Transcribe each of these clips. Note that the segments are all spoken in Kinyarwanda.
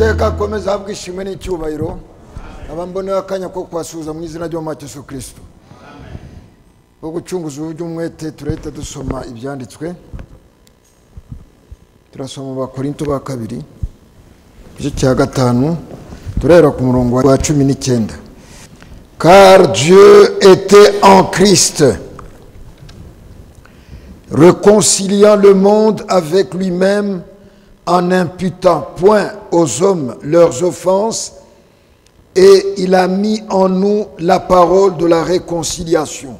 Uwiteka komeza habwe ishimwe n'icyubahiro abambone akanya ko kwasuza mu izina ryo Yesu Kristo. Bwo gucunguza uburyo umwete turahita dusoma ibyanditswe. Turasoma Abakorinto ba kabiri igice cya 5 turahera ku murongo wa 19. Car Dieu était en Christ, réconciliant le monde avec lui-même en n'imputant point aux hommes leurs offenses, et il a mis en nous la parole de la réconciliation.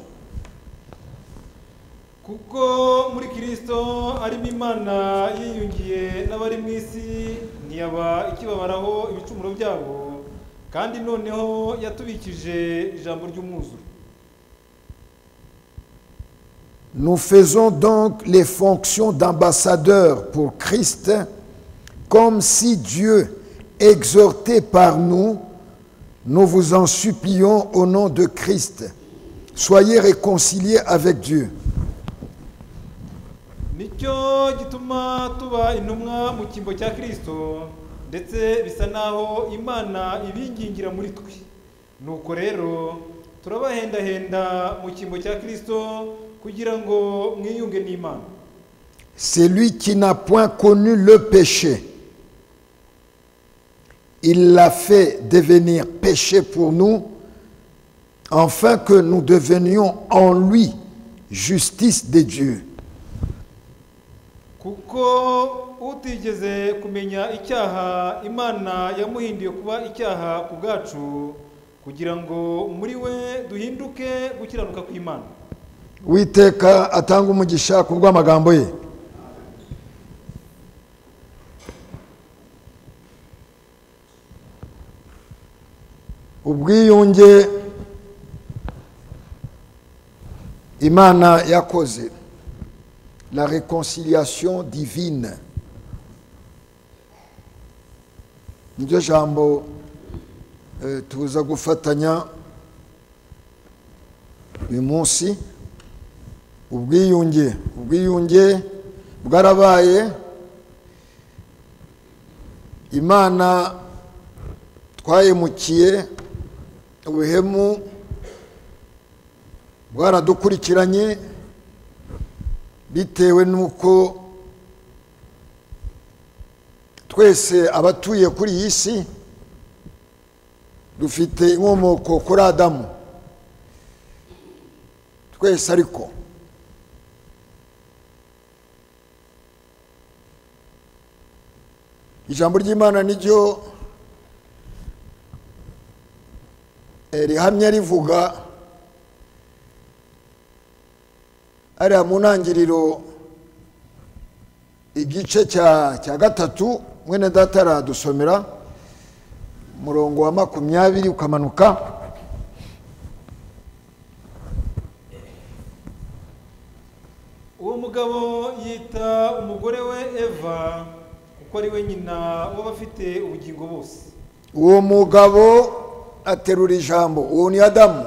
Kuko muri Kristo arimo Imana yiyungiye n'abari mu isi ntiyaba ikibabaraho ibicumuro byabo, kandi noneho yatubikije ijambo ry'umwuzuro. Nous faisons donc les fonctions d'ambassadeurs pour Christ, comme si Dieu exhortait par nous. Nous vous en supplions au nom de Christ. Soyez réconciliés avec Dieu. Nicyo gituma tuba intumwa mu kimbo cya Kristo, ndetse bisa naho Imana ibingingira muri twe. Nuko rero turabahendahenda mu kimbo cya Kristo kugira ngo mwiyunge n'Imana. C'est lui qui n'a point connu le péché. Il l'a fait devenir péché pour nous, afin que nous devenions en lui justice de Dieu. Kuko utigeze kumenya icyaha, Imana yamuhinduye kuba icyaha ku bwacu, kugira ngo muri we duhinduke gukiranuka kw'Imana. Uwiteka atanga umugisha ku bw'amagambo ye. Ubwiyunge Imana yakoze, la réconciliation divine, niryo jambo tuza gufatanya uyu munsi. Ubwiyunge bwarabaye. Imana twayemukiye, ubuhemu bwaradukurikiranye bitewe nuko twese abatuye kuri iyi si dufite inkomoko kuri Adamu. Twese ariko ijambo ry'Imana niryo rihamya rivuga ariya mu ntangiriro igice cya 3 mwene data aradusomera umurongo wa 20 ukamanuka. Uwo mugabo yita umugore we Eva, kuko ari we nyina w'abafite ubugingo bose. Uwo mugabo aterura ijambo, uwo ni Adamu.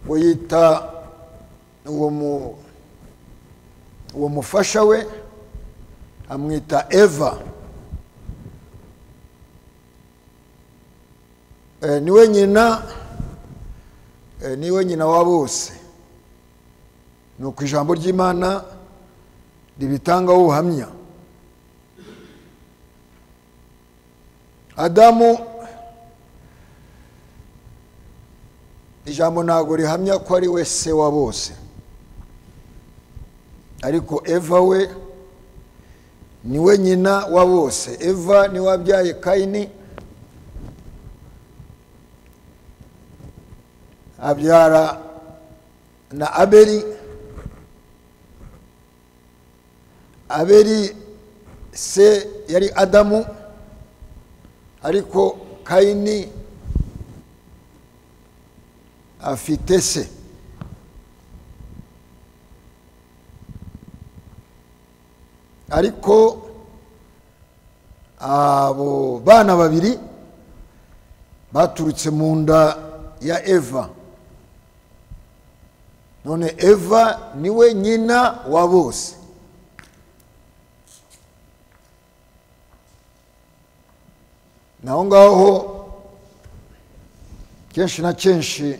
Uyita uwo mufasha we amwita Eva. Niwe nyina wa bose. Nuko ijambo ry'Imana ribitanga ubuhamya. Adamu, ijambo ntago rihamya ko ari we se wa bose, ariko Eva we niwe nyina wa bose. Eva ni wabyaye Kayini, abyara na Abeli. Abeli se yari Adamu, ariko Kayini afite se. Ariko abo bana babiri baturutse mu nda ya Eva. None Eva niwe nyina wa bose. naho ngaho kenshi na kenshi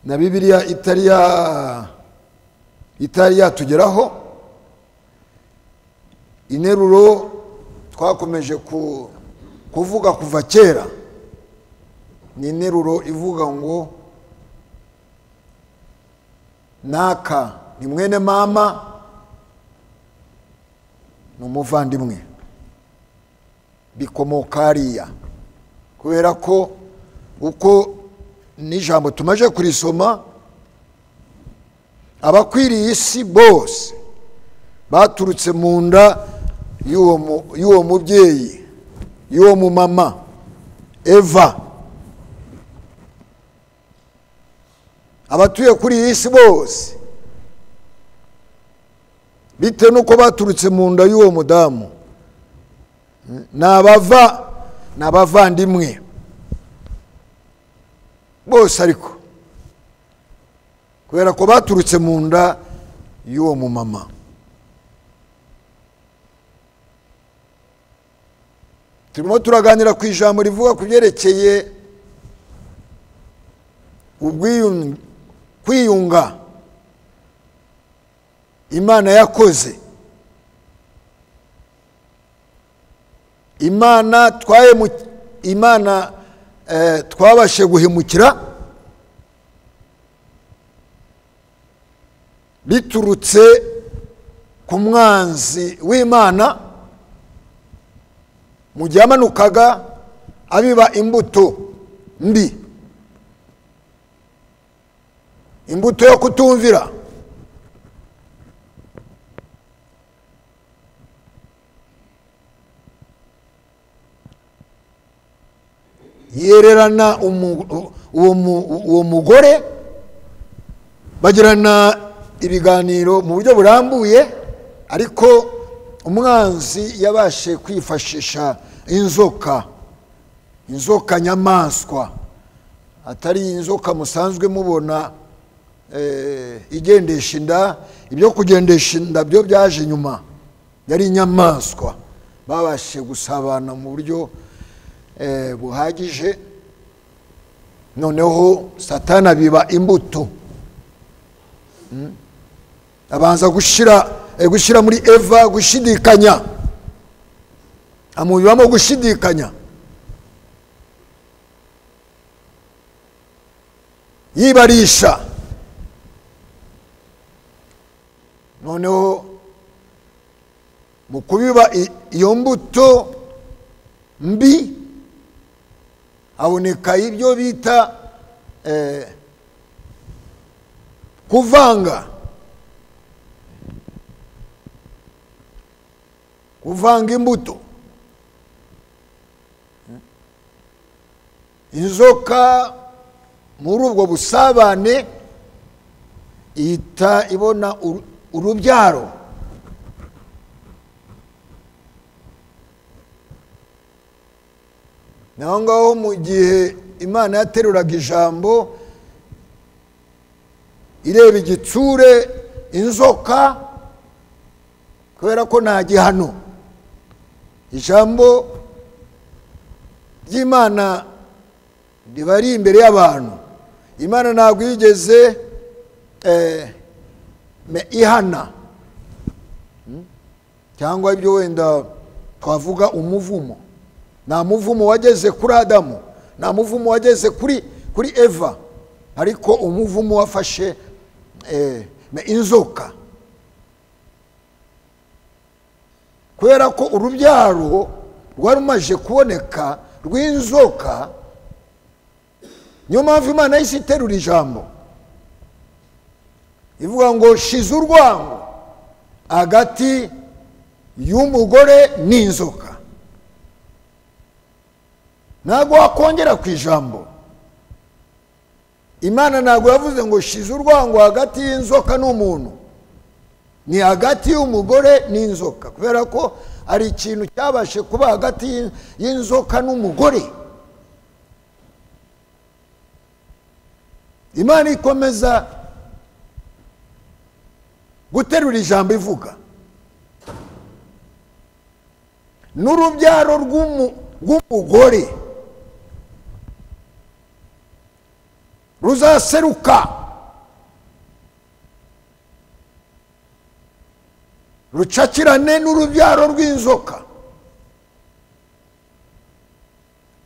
na Bibiliya itari yatugeraho. Interuro twakomeje kuvuga kuva kera ni interuro ivuga ngo naka ni mwene mama n'umuvandimwe, bikomoka hariya, kubera ko uko n'ijambo tumaje kurisoma, abakwiriye isi bose baturutse mu nda y'uwo mubyeyi, y'uwo mumama Eva. Abatuye kuri iyi si bose bitewe nuko baturutse mu nda y'uwo mudamu n'abavandimwe bose, ariko kubera ko baturutse mu nda y'uwo mumama. Turimo turaganira ku ijambo rivuga ku byerekeye kwiyunga Imana yakoze. Imana twabashe guhemukira biturutse ku mwanzi w'Imana mu gihe yamanukaga abiba imbuto mbi, imbuto yo kutumvira. Yererana uwo mugore, bagirana ibiganiro mu buryo burambuye, ariko umwanzi yabashe kwifashisha inzoka nyamaswa, atari inzoka musanzwe mubona igendesha inda. Ibyo kugendesha inda byo byaje nyuma, yari inyamaswa. Babashe gusabana mu buryo buhagije. Noneho Satani abiba imbuto, abanza gushira muri Eva gushidikanya, amubibamo gushidikanya, yibarisha. Noneho mu kubiba iyo mbuto mbi haboneka ibyo bita kuvanga imbuto. Inzoka muri ubwo busabane ihita ibona urubyaro, naho ngaho mu gihe Imana yateruraga ijambo ireba igitsure inzoka, kubera ko nta gihano ijambo ry'Imana riba ari imbere y'abantu. Imana ntabwo yigeze ihana, cyangwa ibyo wenda twavuga umuvumo. Nta muvumo wageze kuri Adamu, nta muvumo wageze kuri Eva, ariko umuvumo wafashe inzoka, kubera ko urubyaro rwari rumaze kuboneka rw'inzoka. Niyo mpamvu Imana yahise iterura ijambo ivuga ngo shize urwango hagati y'umugore n'inzoka. Ntabwo wakongera ku ijambo. Imana ntabwo yavuze ngo shize urwango hagati y'inzoka n'umuntu, ni hagati y'umugore n'inzoka, kubera ko ari ikintu cyabashe kuba hagati y'inzoka n'umugore. Imana ikomeza guterura ijambo ivuga n'urubyaro rw'umugore ruzaseruka rucakirane n'urubyaro rw'inzoka.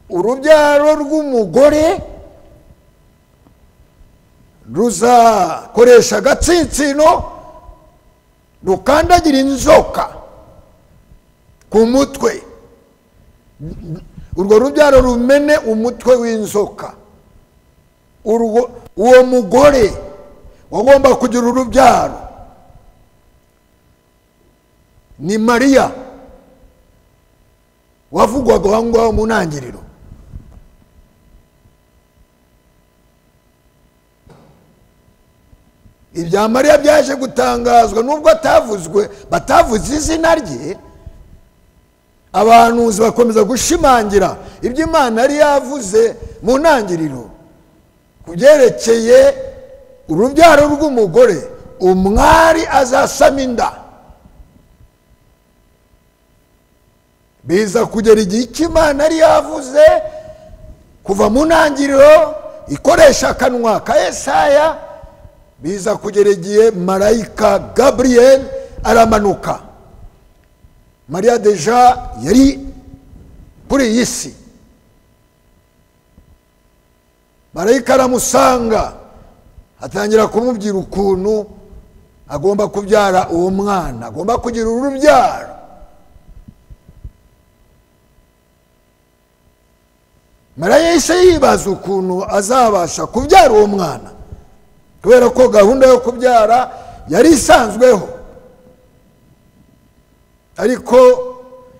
Urubyaro rw'umugore ruzakoresha agatsinsino rukandagira inzoka ku mutwe, urwo rubyaro rumene umutwe w'inzoka. Uwo mugore wagomba kugira urubyaro ni Mariya wavugwaga aho ngaho mu ntangiriro. Ibya Mariya byaje gutangazwa nubwo batavuze izina rye. Abahanuzi bakomeza gushimangira ibyo Imana yari yavuze mu ntangiriro kubyerekeye urubyaro rw'umugore, umwari azasama inda. Biza kugera igihe cy'Imana yari yavuze kuva mu ntangiriro ikoresha akanwa ka Yesaya. Biza kugera igihe marayika Gabriel aramanuka. Mariya deja yari kuri iyi si. Marayika aramusanga atangira kumubwira ukuntu agomba kubyara uwo mwana, agomba kugira urubyaro. Mariya yahise yibaza ukuntu azabasha kubyara uwo mwana, kubera ko gahunda yo kubyara yari isanzweho. Ariko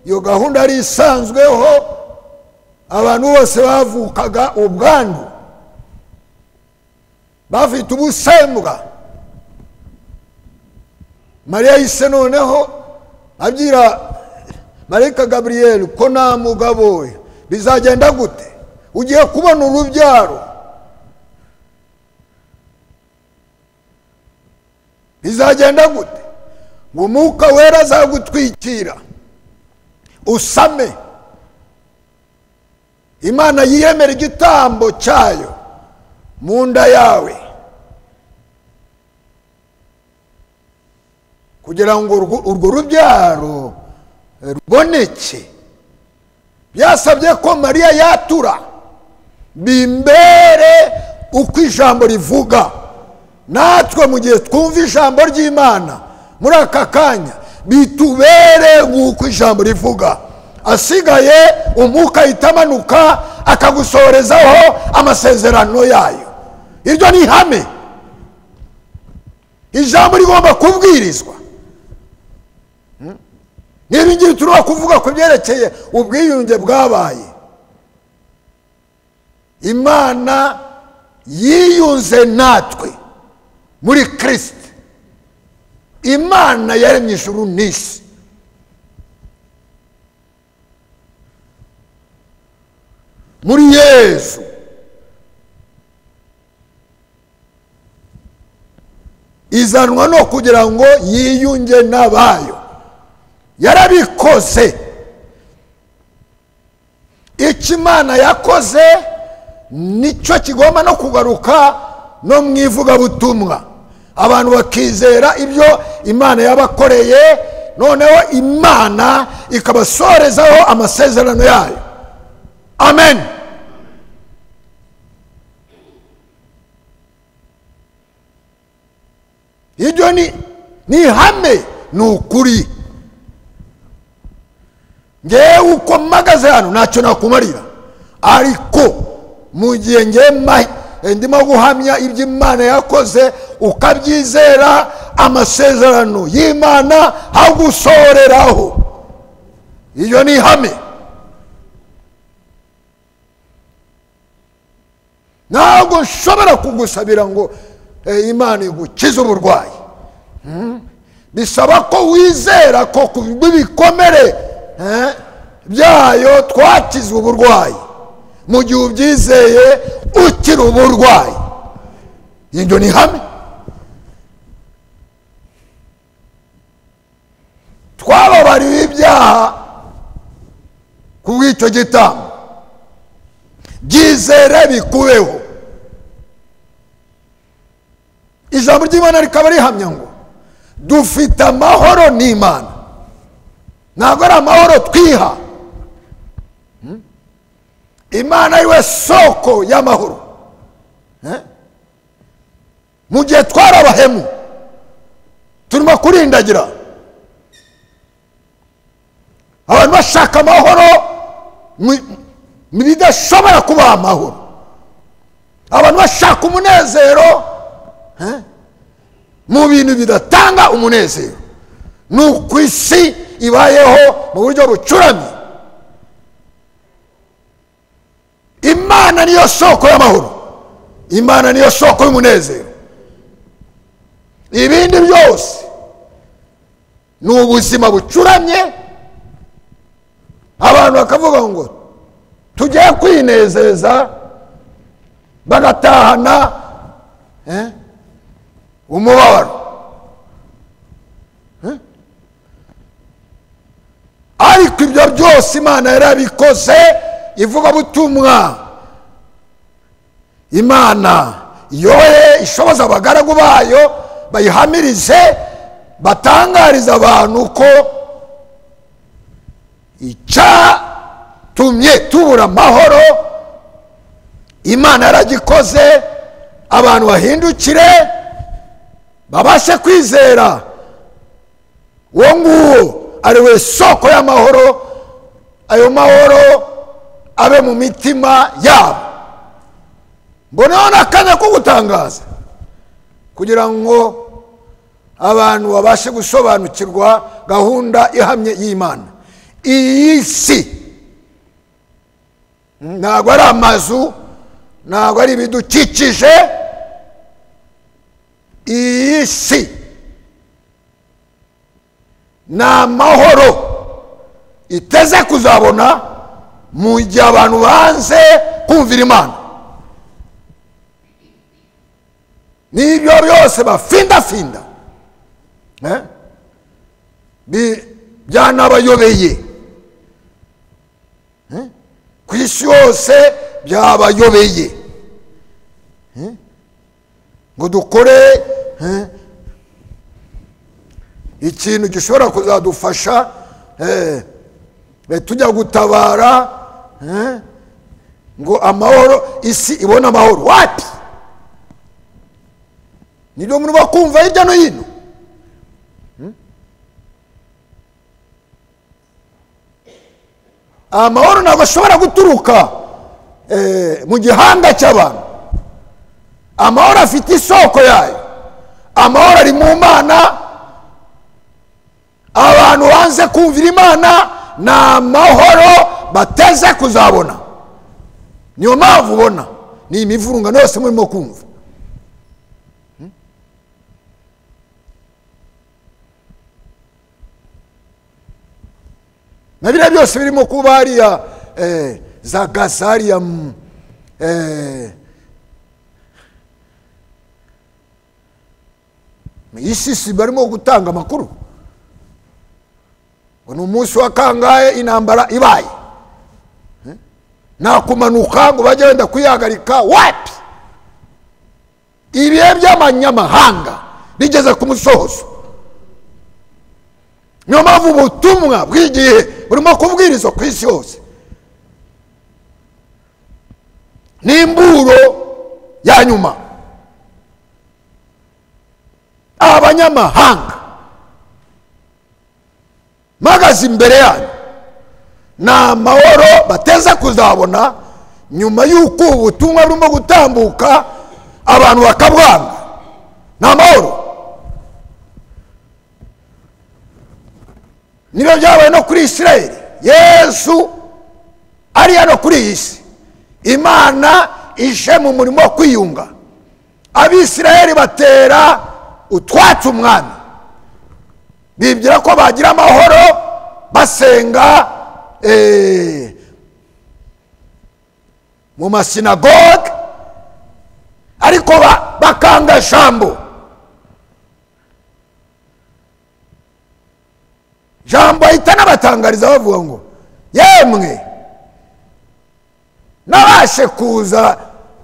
iyo gahunda yari isanzweho, abantu bose bavukaga ubwandu, bafite ubusembwa. Mariya yahise noneho abwira marayika Gabriel ko nta mugabo we, bizagenda gute? Ugiye kubona urubyaro, bizagenda gute? Ngo Umwuka Wera azagutwikira usame, Imana yiyemera igitambo cyayo mu nda yawe, kugira ngo urwo rubyaro ruboneke. Byasabye ko Mariya yatura, bimbere uko ijambo rivuga. Natwe mu gihe twumva ijambo ry'Imana muri aka kanya, bitubere nk'uko ijambo rivuga. Asigaye Umwuka ahita amanuka akagusohorezaho amasezerano yayo. Iryo ni ihame. Ijambo rigomba kubwirizwa. Niba ngiye turwa kuvuga ku byerekeye ubwiyunge bwabaye, Imana yiyunze natwe muri Kristo. Imana yaremye ijuru n'isi. Muri Yesu izanwa no kugira ngo yiyunge n'abayo. Yarabikoze. Icyo Imana yakoze nicyo kigomba no kugaruka no mu ivugabutumwa. Abantu bakizera ibyo Imana yabakoreye, noneho Imana ikabasorezaho amasezerano yayo. Amen. Iryo ni ihame, ni ukuri. Ngewe uko mpagaze hano ntacyo nakumarira, ariko mu gihe ngewe ndimo guhamya ibyo Imana yakoze, ukabyizera, amasezerano y'Imana agusoreraho. Iyo ni ihame. Ntabwo nshobora kugusabira ngo Imana igukize uburwayi. Bisaba ko wizera ko ku bikomere byayo twakize uburwayi. Mu gihe ubyizeye ukira uburwayi. Ibyo ni ihame. Twababariwe ibyaha icyo gitambo. Byizere bikubeho. Ijambo ry'Imana rikaba rihamya ngo dufite amahoro n'Imana. Ntabwo ari amahoro twiha. Imana ariwe soko y'amahoro. Mu gihe twarabahemu turimo kurindagira, abantu bashaka amahoro mu bidashobora kubaha amahoro, abantu bashaka umunezero mu bintu bidatanga umunezero. Nuko isi ibayeho mu buryo bucuramye. Imana niyo soko y'amahoro, Imana niyo soko y'umunezero. Ibindi byose ni ubuzima bucuramye. Abantu bakavuga ngo tugiye kwinezeza, bagatahana umubabaro. Ariko ibyo byose Imana yarabikoze. Ivuga butumwa Imana yoye ishoboza abagaragu bayo bayihamirize, batangariza abantu ko icyatumye tubura amahoro Imana yaragikoze. Abantu bahindukire babashe kwizera uwo nguwo ari we soko y'amahoro. Ayo mahoro abe mu mitima yabo. Mboneho n'akanya ko gutangaza kugira ngo abantu babashe gusobanukirwa gahunda ihamye y'Imana. Iyi si ntabwo ari amazu, ntabwo ari ibidukikije. Iyi si ni amahoro iteze kuzabona mu gihe abantu banze kumvira Imana. N'ibyo byose bafindafinda byanabayobeye. Ku isi yose byabayobeye ngo dukore ikintu gishobora kuzadufasha tujya gutabara ngo amahoro, isi ibona amahoro. Wapi? Nibyo muri bakumva hirya no hino. Amahoro ntabwo ashobora guturuka mu gihanga cy'abantu. Amahoro afite isoko yayo. Amahoro ari mu Mana. Abantu banze kumvira Imana ni amahoro bateze kuzabona. Niyo mpamvu ubona ni imivurungano yose murimo kumva. Na biriya byose birimo kuba hariya za Gaza hariya isi barimo gutanga amakuru ngo ni umunsi wa kangahe intambara ibaye. Nta kumanuka ngo bajye wenda kuyihagarika. Wapi? Ibihe by'amanyamahanga bigeze ku musozo. Niyo mpamvu ubutumwa bw'igihe burimo kubwirizwa ku isi yose. N'imburo ya nyuma abanyamahanga magaze imbere yanyu ni amahoro bateza kuzabona nyuma y'uko ubutumwa burimo gutambuka abantu bakabwanga. Ni amahoro. Nibyo byabaye no kuri Isirayeli. Yesu ari hano kuri iyi si. Imana ije mu murimo wo kwiyunga. Abisirayeli batera utwatsi umwami, bibwira ko bagira amahoro basenga mu masinagoge, ariko bakanga jambo. Jambo ahita n'abatangariza bavuga ngo yemwe mbashe kuza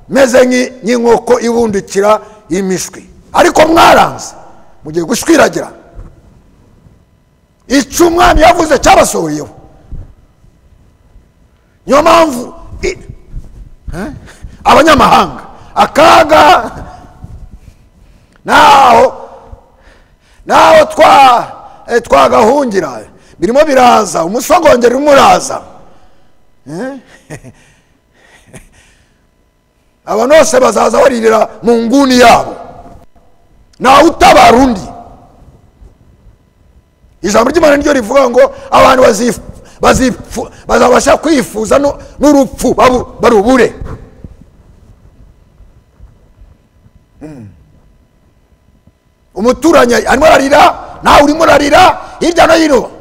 meze nk'inkoko ibundikira imishwi, ariko mwaranze mugiye gushwiragira. Icyo umwami yavuze cyabasohoyeho. Niyo mpamvu abanyamahanga akaga naho twagahungira birimo biraza, umusogongero umuraza. Abantu bose bazaza baririra mu nguni yabo, nawe utabara undi. Ijambo ry'Imana niryo rivuga ngo abantu bazabasha kwifuza n'urupfu barubure. Umuturanyi arimo ararira, nawe urimo urarira hirya no hino,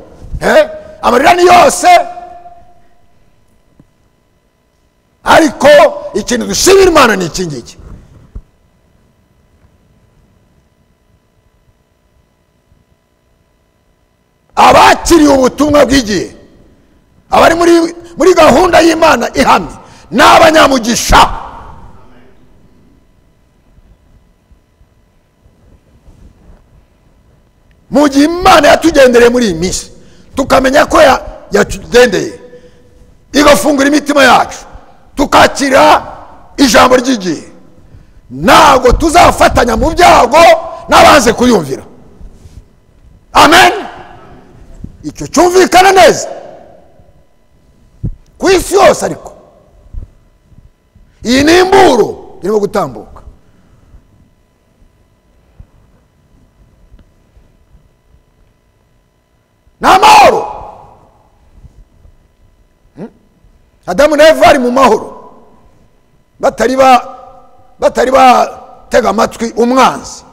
amarira ni yose. Ariko ikintu dushimira Imana ni iki ngiki: abakiriye ubutumwa bw'igihe, abari muri gahunda y'Imana ihamye, n'abanyamugisha. Mu gihe Imana yatugendereye muri iyi minsi, tukamenya ko yatugendeye igafungura imitima yacu, tukakira ijambo ry'igihe, ntabwo tuzafatanya mu byago n'abanze kuyumvira. Amen. Icyo cyumvikana neza ku isi yose. Ariko iyi ni imburo irimo gutambuka. Ni amahoro. Adamu na Eva bari mu mahoro, batari batega amatwi umwanzi.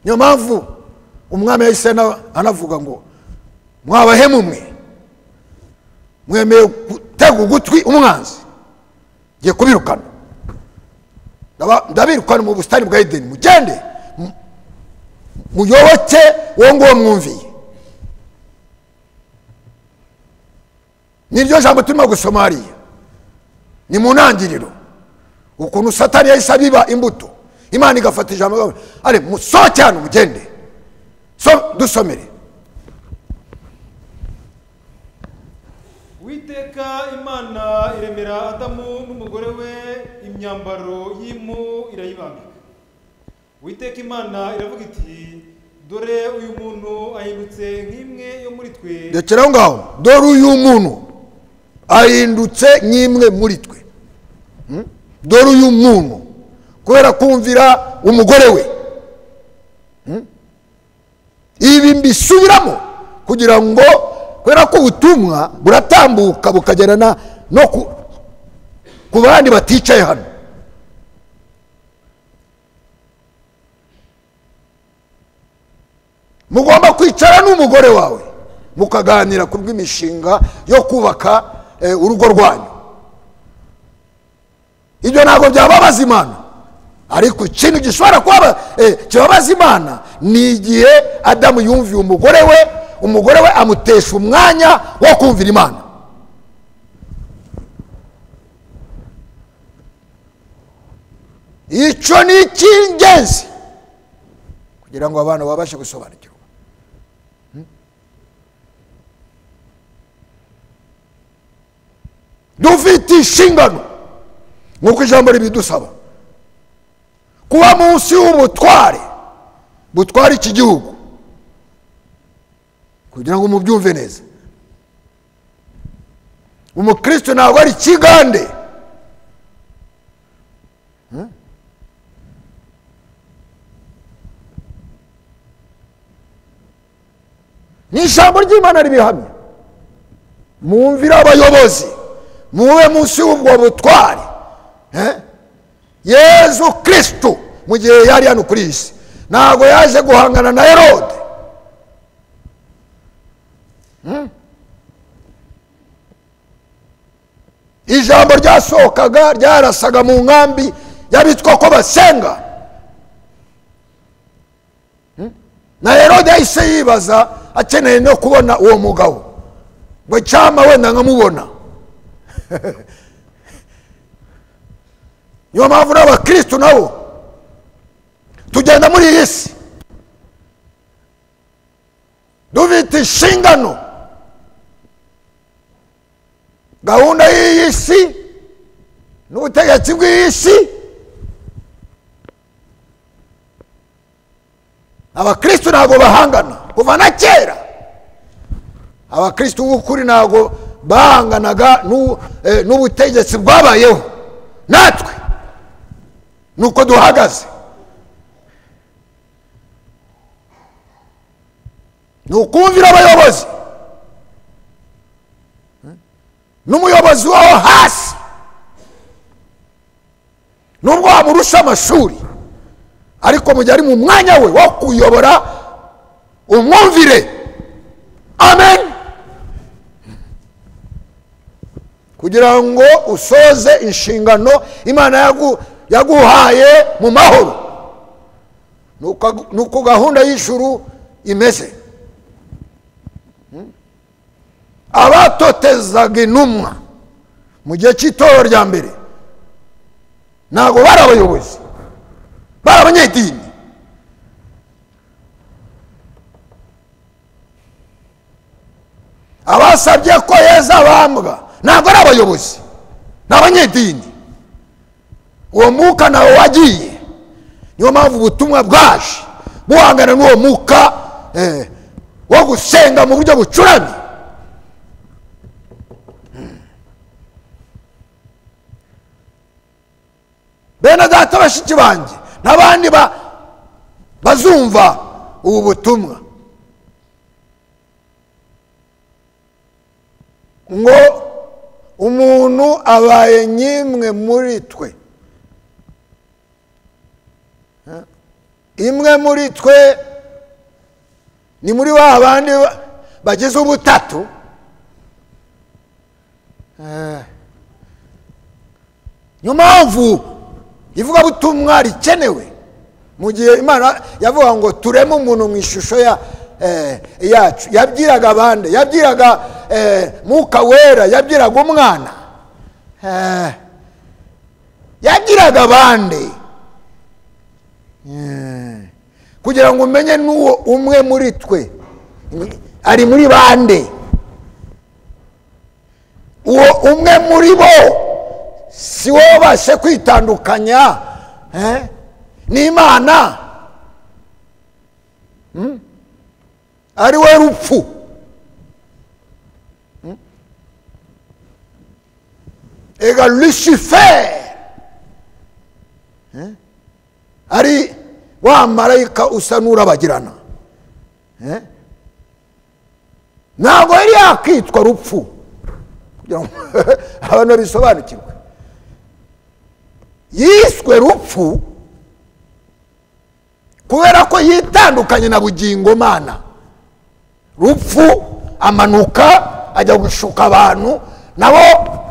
Niyo mpamvu umwami yahise anavuga ngo mwabahemu mwe, mwemeye gutega ugutwi umwanzi, ngiye kubirukana. Ndabirukana mu busitani bwa Edeni, mugende muyoboke uwo nguwo mwumviye. Niryo jambo turimo gusoma hariya, ni mu ntangiriro, ukuntu Satani yahise abiba imbuto, Imana igafata ijambo, ale musohoke hano mugende. Dusomere. Uwiteka Imana iremera Adamu n'umugore we imyambaro y'impu irayibambika. Uwiteka Imana iravuga iti, dore uyu muntu ahindutse nk'imwe yo muri twe. Ndekera ngaho, dore uyu muntu ahindutse nk'imwe muri twe. Dore uyu muntu kubera kumvira umugore we. Ibi mbisubiramo kugira ngo kubera ko ubutumwa buratambuka bukagerana no ku bandi baticaye hano. Mugomba kwicara n'umugore wawe mukaganira ku rw'imishinga yo kubaka urugo rwanyu. Ibyo ntabwo byababaza Imana, ariko ikintu gishobora kuba kibabaza Imana ni igihe Adamu yumviye umugore we amutesha umwanya wo kumvira Imana. Icyo ni icy'ingenzi kugira ngo abantu babashe gusobanukirwa. Dufite inshingano nk'uko ijambo ribidusaba kuba munsi y'ubutware butwara iki gihugu, kugira ngo mubyumve neza. Umukristo ntabwo ari ikigande. Ni ijambo ry'Imana ribihamye. Mwumvire abayobozi, mube munsi y'ubwo butware. Yezu Kristo mu gihe yari hano kuri isi ntabwo yaje guhangana na Herode. Ijambo ryasohokaga ryarasaga mu nkambi y'abitwa ko basenga. Na Herode yahise yibaza akeneye no kubona uwo mugabo. ngo cyama wenda nkamubona. Niyo mpamvu n'abakristo nabo tugenda muri iyi si dufite inshingano. Gahunda y'iyi si n'ubutegetsi bw'iyi si, abakristo ntabwo bahangana kuva na kera. Abakristo b'ukuri ntabwo bahanganaga n'ubutegetsi bwabayeho. Natwe nuko duhagaze, nukumvira abayobozi n'umuyobozi waho hasi, nubwo wamurusha amashuri ariko mu gihe ari mu mwanya we wo kuyobora umwumvire. Amen. Kugira ngo usoze inshingano Imana yaguhaye mu mahoro, nuko gahunda y'ijuru imeze. Abatotezaga intumwa mu gihe cy'itorero rya mbere ntabwo bari abayobozi, bari abanyedini. Abasabye ko Yesu abambwa ntabwo ari abayobozi, ni abanyedini. Uwo mwuka nawe wagiye. Niyo mpamvu ubutumwa bwaje buhangana n'uwo mwuka wo gusenga mu buryo bucuramye. Bene data bashiki banjye n'abandi bazumva ubu butumwa, ngo umuntu abaye nyimwe muri twe. Imwe muri twe ni muri wa bandi bagize ubutatu. Niyo mpamvu ivuga butumwa rikenewe mu gihe Imana yavuga ngo tureme umuntu mu ishusho yacu. Yabwiraga abandi, yabwiraga Mwuka Wera, yabwiraga umwana, yabwiraga abandi, kugira ngo umenye n'uwo umwe muri twe ari muri bande. Uwo umwe muri bo si wowe bashe kwitandukanya n'Imana, ari we rupfu. Ega Lucifer ari wa marayika usa n'urabagirana, ntabwo yari yakitwa rupfu. Abantu bisobanukirwe, yiswe rupfu kubera ko yitandukanye na bugingo Mana. Rupfu amanuka ajya gushuka abantu, nabo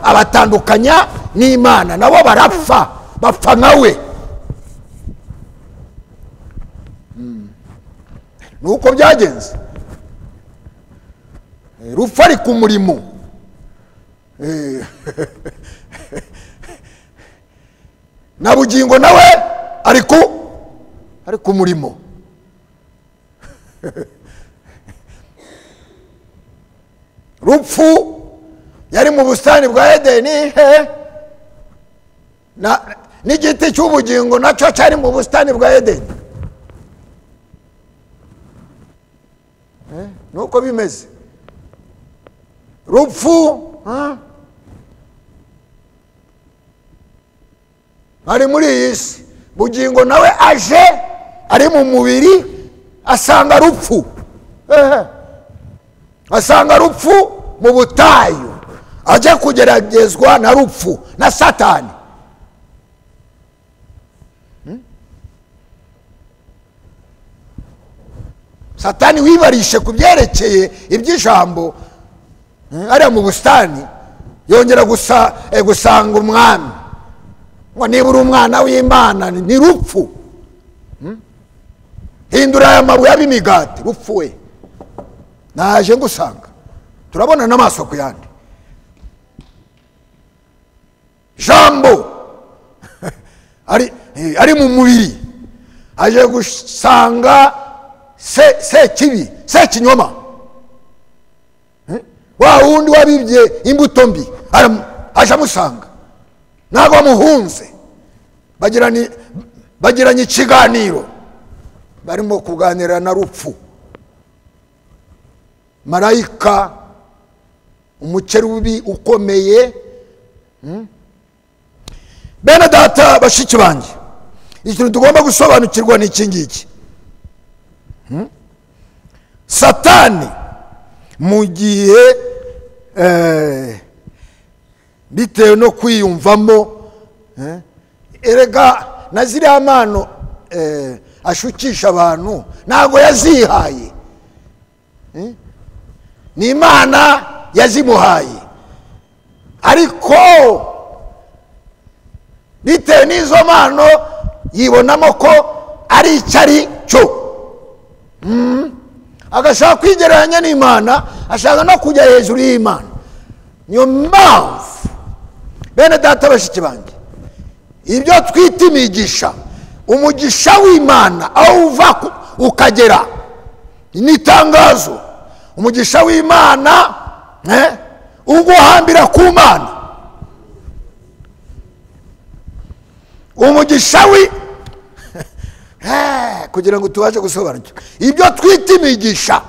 abatandukanya n'Imana, nabo barapfa, bapfa nawe. Nuko byagenze. Rupfu ari ku murimo. Na bugingo nawe ari ku murimo. Rupfu yari mu busitani bwa Edeni, n'igiti cy'ubugingo nacyo cyari mu busitani bwa Edeni. Nuko bimeze. Rupfu ari muri iyi si, bugingo nawe aje ari mu mubiri asanga rupfu. Asanga rupfu mu butayu, ajya kugeragezwa na rupfu na Satani. Satani wibarishe ku byerekeye iby'ijambo ariya mu busitani, yongera gusanga umwami ngo niba uri umwana w'Imana ni rupfu. Hindura aya mabuye y'imigati, rupfu we naje ngusanga. turabona n'amaso ku yandi. Jambo ari mu mubiri aje gusanga se kibi, se kinyoma, wa wundi wabibye imbuto mbi aje amusanga, ntabwo amuhunze, bagiranye ikiganiro, barimo kuganira na rupfu. Marayika umukerubi ukomeye. Bene data bashiki banjye, ikintu tugomba gusobanukirwa ni iki ngiki. Satani mu gihe bitewe no kwiyumvamo, erega na ziriya mpano ashukisha abantu ntabwo yazihaye, ni Imana yazimuhaye, ariko bitewe n'izo mpano yibonamo ko ari icyo ari cyo, agashaka kwigereranya n'Imana, ashaka no kujya hejuru y'Imana. Niyo mpamvu bene data bashiki banjye, ibyo twita imigisha, umugisha w'Imana aho uva ukagera n'itangazo. Umugisha w'Imana uguhambira ku Mana, umugisha kugira ngo tubashe gusobanukirwa ibyo twita imigisha.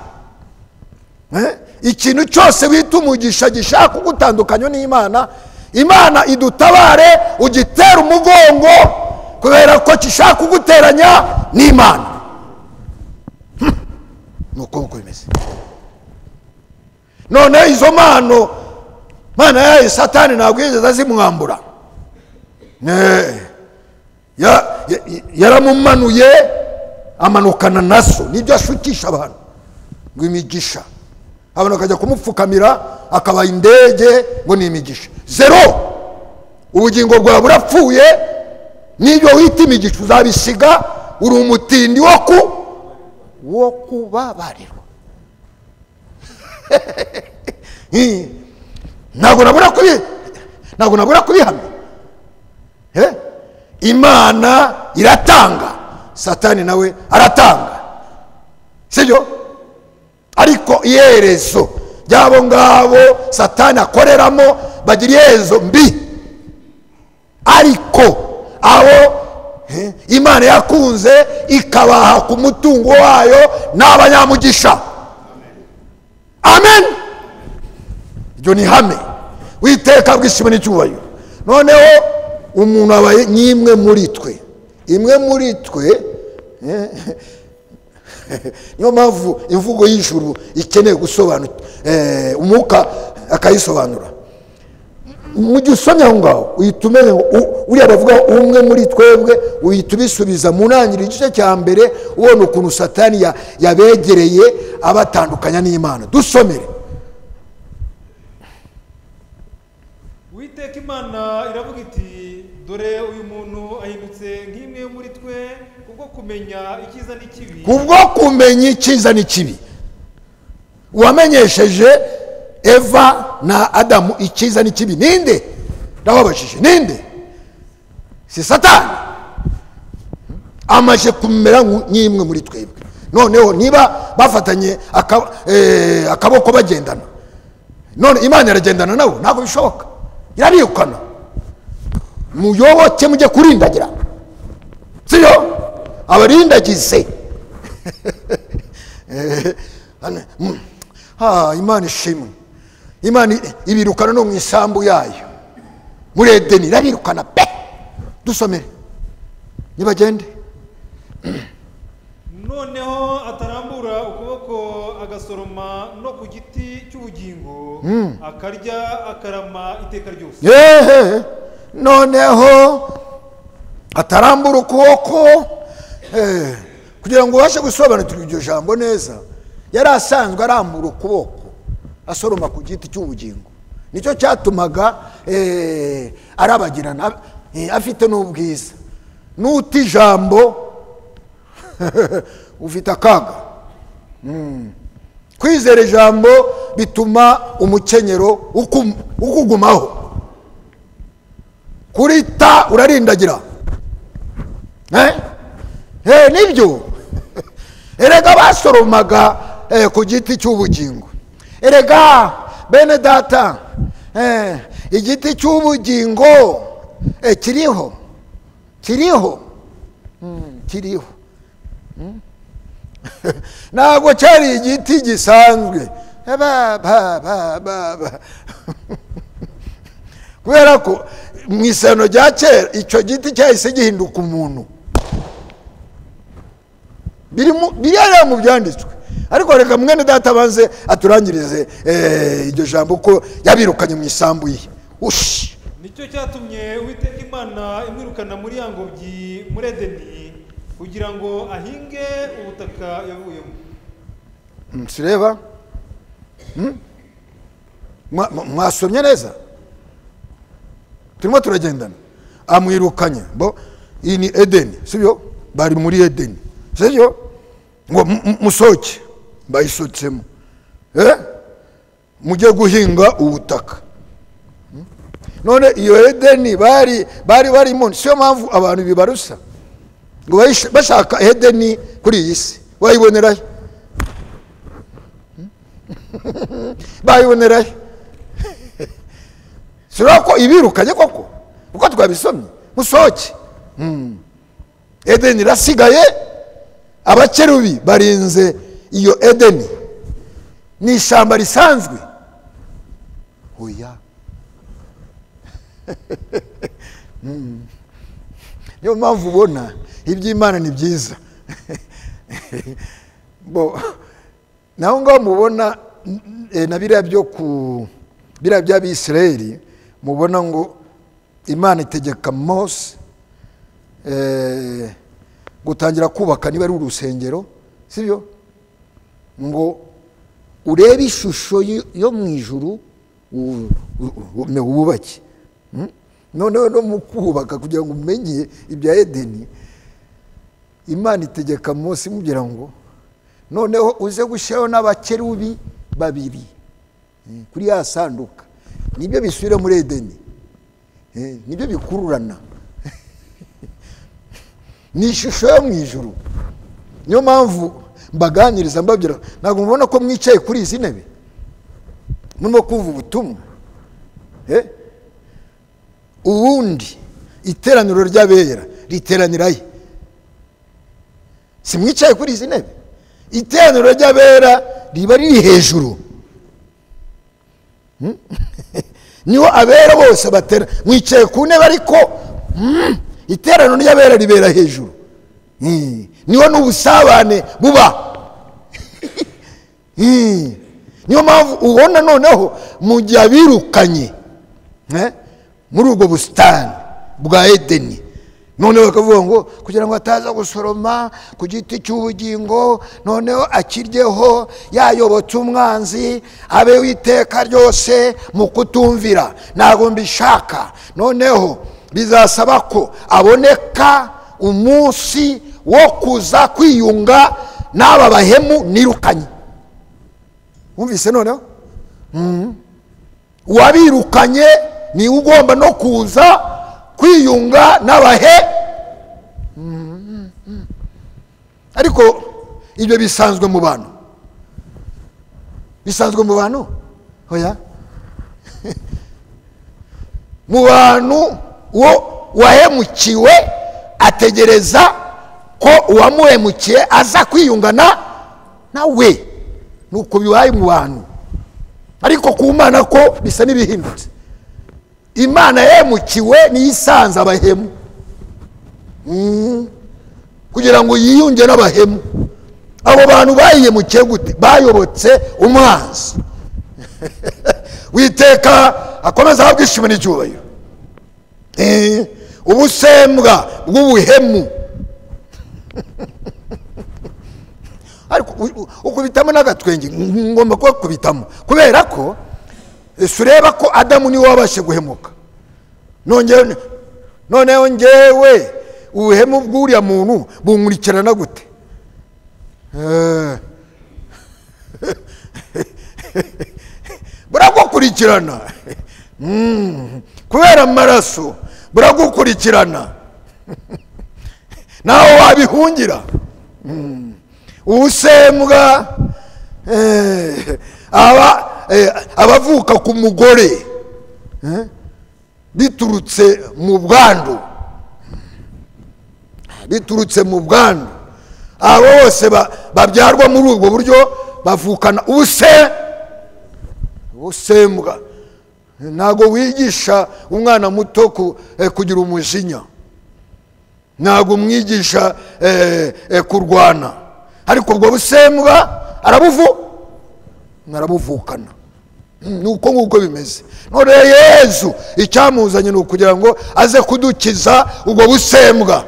Ikintu cyose wita umugisha gishaka kugutandukanya n'Imana, Imana idutabare ugitera umugongo, kubera ko gishaka kuguteranya n'Imana. Nuko bimeze. None izo mpano Mana yayo Satani ntabwo yigeze azimwambura, yaramumanuye amanukana naso. Nibyo ashukisha abantu ngo imigisha, abantu bakajya kumupfukamira akabaha indege ngo ni imigisha. Zero, ubugingo bwawe burapfuye, n'ibyo wita imigisha uzabisiga, uri umutindi wo kubabarirwa. Ntabwo nabura kubihamya. Imana iratanga, Satani nawe aratanga, sibyo? Ariko iherezo ry'abo ngabo Satani akoreramo bagira iherezo mbi. Ariko abo Imana yakunze ikabaha ku mutungo wayo n'abanyamugisha. Amen. Ibyo ni hame witeka bw'ishimwe n'icyubahiro. Noneho umuntu abaye n'imwe muri twe, imwe muri twe. Niyo mpamvu imvugo y'ijuru ikeneye gusobanura, umwuka akayisobanura. Mu gihe usomye aho ngaho uhita umenya uriya bavuga umwe muri twebwe, uhita ubisubiza mu ntangiriro igice cya mbere, ubona ukuntu Satani yabegereye abatandukanya n'Imana. Dusomere. Uwiteka Imana iravuga iti, dore uyu muntu ahindutse nk'imwe muri twe kubwo kumenya icyiza n'ikibi. Kubwo kumenya icyiza n'ikibi. Uwamenyesheje Eva na Adamu icyiza n'ikibi ninde? Ndababajije, ninde? Si Satani. Amaje kumera nk'imwe muri twebwe. Noneho niba bafatanye akaboko bagendana, none Imana iragendana nabo? Ntabwo bishoboka, irabirukana. Muyoboke mujye kurindagira, siyo? Abarindagize. Imana ishimwe. Imana ibirukana no mu isambu yayo muri Edeni, irabirukana pe. Dusomere nibagende. Noneho atarambura ukuboko agasoroma no ku giti cy'ubugingo, akarya akarama iteka ryose. Noneho atarambura ukuboko, kugira ngo ubashe gusobanukirwa iryo jambo neza, yari asanzwe arambura ukuboko asoroma ku giti cy'ubugingo. Nicyo cyatumaga arabagirana, afite n'ubwiza. Nuti ijambo ufite akaga. Kwizera ijambo bituma umukenyero ukugumaho. Kuri ta urarindagira. Nibyo. Erega basoromaga ku giti cy'ubugingo. Erega bene data, igiti cy'ubugingo kiriho. Ntabwo cyari igiti gisanzwe. Kubera ko mu isano rya kera icyo giti cyahise gihinduka umuntu. Biriya mu byanditswe. Ariko reka mwene data banze aturangirize iryo jambo ko yabirukanye mu isambu ye. Nicyo cyatumye Uwiteka Imana imwirukana muri ya ngobyi muri Edeni kugira ngo ahinge ubutaka yavuyemo. Sireba? Mwasomye neza? Turimo turagendana. Amwirukanye. Iyi ni Edeni, sibyo? Bari muri Edeni. Sibyo? Ngo musoke bayisotsemo. Mujye guhinga ubutaka. None iyo Edeni bari barimo, siyo mpamvu abantu bibarusa. Ngo bashaka Edeni kuri iyi si. Wayibonerayo? Bayibonerayo? Sura ko ibirukanye koko. Uko twabisomye. Musoke. Edeni rasigaye. Abakerubi barinze iyo Edeni. Ni ishyamba risanzwe. Oya. Niyo mpamvu ubona iby'Imana ni byiza. Naho ngaho mubona na biriya biriya by'Abisirayeli, mubona ngo Imana itegeka Mose gutangira kubaka niba ari urusengero, sibyo? Ngo urebe ishusho yo mu ijuru wubake. Noneho no mu kubaka kugira ngo umenye ibya Edeni, Imana itegeka Mose imubwira ngo noneho uze gushyiraho n'abakerubi babiri kuri ya sanduka. Nibyo bisubira muri Edeni. Nibyo bikururana. Ni ishusho yo mu ijuru. Niyo mpamvu mbaganiriza mbabwira, ntabwo mubona ko mwicaye kuri izi ntebe murimo kumva ubutumwa. Ubundi iteraniro ry'abera riteraniraye. Si mwicaye kuri izi ntebe. Iteraniro ry'abera riba riri hejuru. Niho abera bose batera. Mwicaye ku ntebe ariko iteraniro ry'abera ribera hejuru. Niho n'ubusabane buba. Niyo mpamvu ubona noneho mu gihe abirukanye muri ubwo busitani bwa Edeni, noneho bakavuga ngo kugira ngo ataza gusoroma ku giti cy'ubugingo, noneho akiryeho yayobotse umwanzi, abe witeka ryose mu kutumvira. Ntabwo mbishaka. Noneho bizasaba ko aboneka umunsi wo kuza kwiyunga n'aba bahemu nirukanye. Umvise noneho? Uwabirukanye ni ugomba no kuza kwiyunga n'abahe. Ariko ibyo bisanzwe mu bantu. Bisanzwe mu bantu? Oya. Mu bantu wahemukiwe ategereza ko uwamuhemukiye aza kwiyungana nawe. Nuko bibaye mu bantu. Ariko ku Mana ko bisa n'ibihindutse. Imana yemukiwe ni isanze abahemu. Kugira ngo yiyunge n'abahemu. Abo bantu bayiyemukiye gute? Bayobotse umwanzi. Witeka akomeza abwishime n'icyubahiro. Ubusembwa bw'ubuhemu. Ariko ukubitamo n'agatwenge, ngomba kuba kubitamo kubera ko sureba ko Adamu niwe wabashe guhemuka. Noneho ngewe ubuhemu bw'uriya muntu bunkurikirana gute? buragukurikirana kubera amaraso buragukurikirana nawe wabihungira. Ubusembwa abavuka ku mugore biturutse mu bwandu, abo bose babyarwa muri ubwo buryo bavukana ubusembwa. Ntago wigisha umwana muto kugira umujinya, ntago umwigisha kurwana, ariko ubwo busembwa arabuvukana. Nuko nguko bimeze. None Yesu icyamuzanye ni kugira ngo aze kudukiza ubwo busembwa.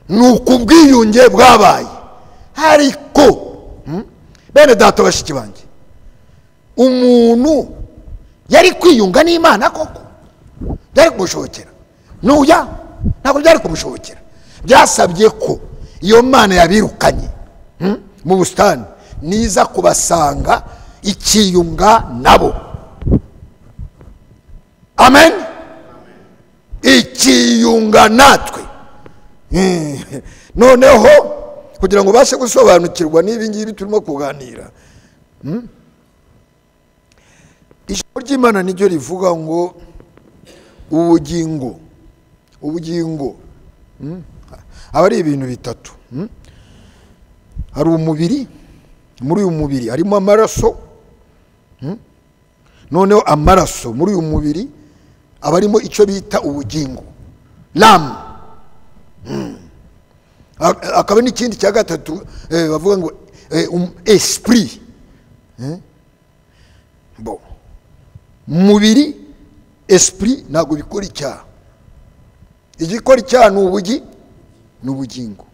Nuko ubwiyunge bwabaye. Ariko bene data bashiki banjye, umuntu yari kwiyunga n'Imana koko? Byari kumushobokera? Nuya, ntabwo byari kumushobokera. Byasabye ko iyo Mana yabirukanye mu bustani niza kubasanga ikiyunga nabo. Amen. Ikiyunga natwe. Noneho kugira ngo bashe gusobanukirwa n'ibi ngibi turimo kuganira, ijambo ry'Imana niryo rivuga ngo ubugingo aba ari ibintu bitatu. Hari umubiri, muri uyu mubiri harimo amaraso, noneho amaraso muri uyu mubiri aba arimo icyo bita ubugingo, l'âme. Akaba n'ikindi cya gatatu bavuga ngo esprit. Mubiri, esprit ntabwo bikora icyaha. Igikora icyaha ni ubugingo.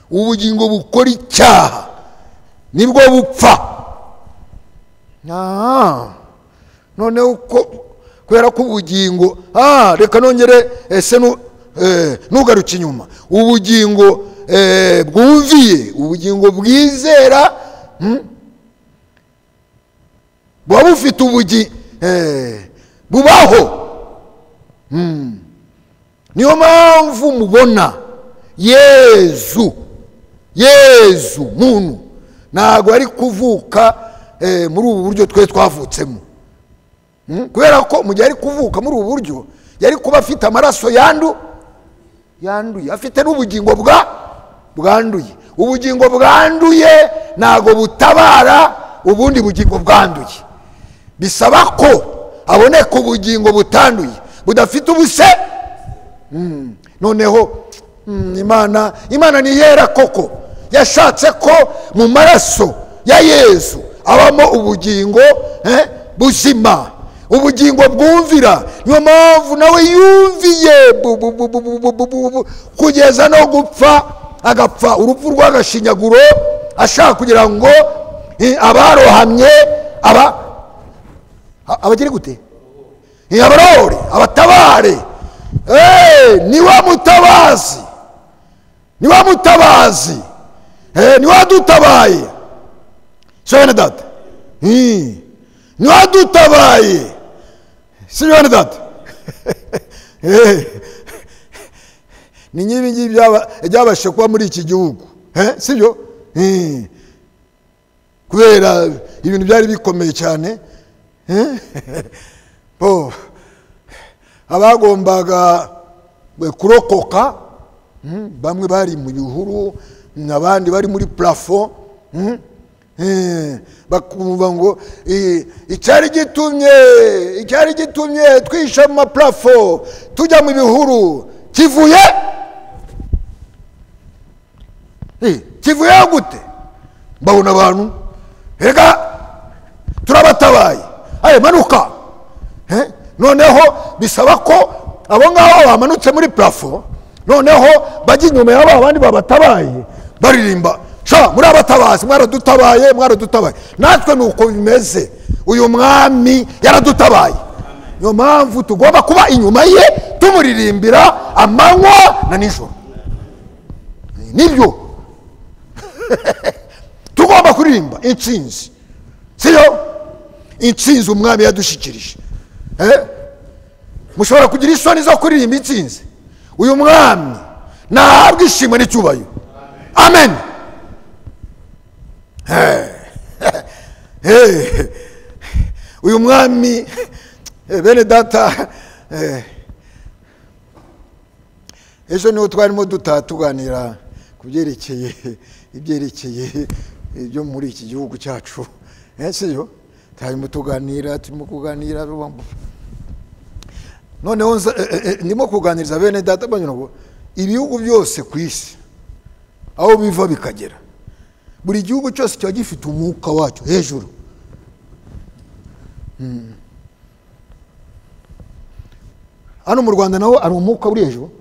Ubugingo bukora icyaha nibwo bupfa. Noneho kubera ko ubugingo, reka nongere nugaruka inyuma. Ubugingo bwumviye, ubugingo bwizera, buba bufite bubaho. Niyo mpamvu mubona Yesu muntu ntabwo ari kuvuka muri ubu buryo twe twavutsemo, kubera ko mu gihe ari kuvuka muri ubu buryo yari kuba afite amaraso yanduye, afite n'ubugingo bwanduye. Ubugingo bwanduye ntabwo butabara ubundi bugingo bwanduye. Bisaba ko aboneka ubugingo butanduye budafite ubuse. Noneho Imana ni yera koko, yashatse ko mu maraso ya Yesu abamo ubugingo buzima, ubugingo bwumvira. Niyo mpamvu nawe yumviye kugeza no gupfa, agapfa urupfu rw'agashinyaguro, ashaka kugira ngo abarohamye abagire gute? Abarore, abatabare. Niwa mutabazi, niwa dutabaye. Shana data. Niwa dutabaye. Shana data. Ni nyibi ngibi byabashe kuba muri iki gihugu, sibyo? Kubera ibintu byari bikomeye cyane. Abagombaga kurokoka, bamwe bari mu bihuru, n'abandi bari muri plafond. Bakumva ngo icyari gitumye twisha mu plafond tujya mu bihuru kivuye gute? Babona abantu, rega turabatabaye, manuka. Noneho bisaba ko abo ngabo bamanutse muri plafond, noneho bajya inyuma y'abo abandi babatabaye baririmba, muri abatabazi mwaradutabaye. Natwe nuko bimeze, uyu mwami yaradutabaye. Niyo mpamvu tugomba kuba inyuma ye tumuririmbira amanywa na nijoro. Nibyo tugomba kuririmba intsinzi, siyo? intsinzi umwami yadushikirije. Mushobora kugira isoni zo kuririmba intsinzi. Uyu mwami nahabwe ishimwe n'icyubahiro. Amen. Uyu mwami bene data, ejo niho twarimo tuganira ku byerekeye ibyo muri iki gihugu cyacu. Siyo turimo kuganira noneho ndimo kuganiriza bene data ngo ibihugu byose ku isi aho biva bikagera, buri gihugu cyose kiba gifite umwuka wacyo hejuru. Hano mu Rwanda naho ari umwuka uri hejuru.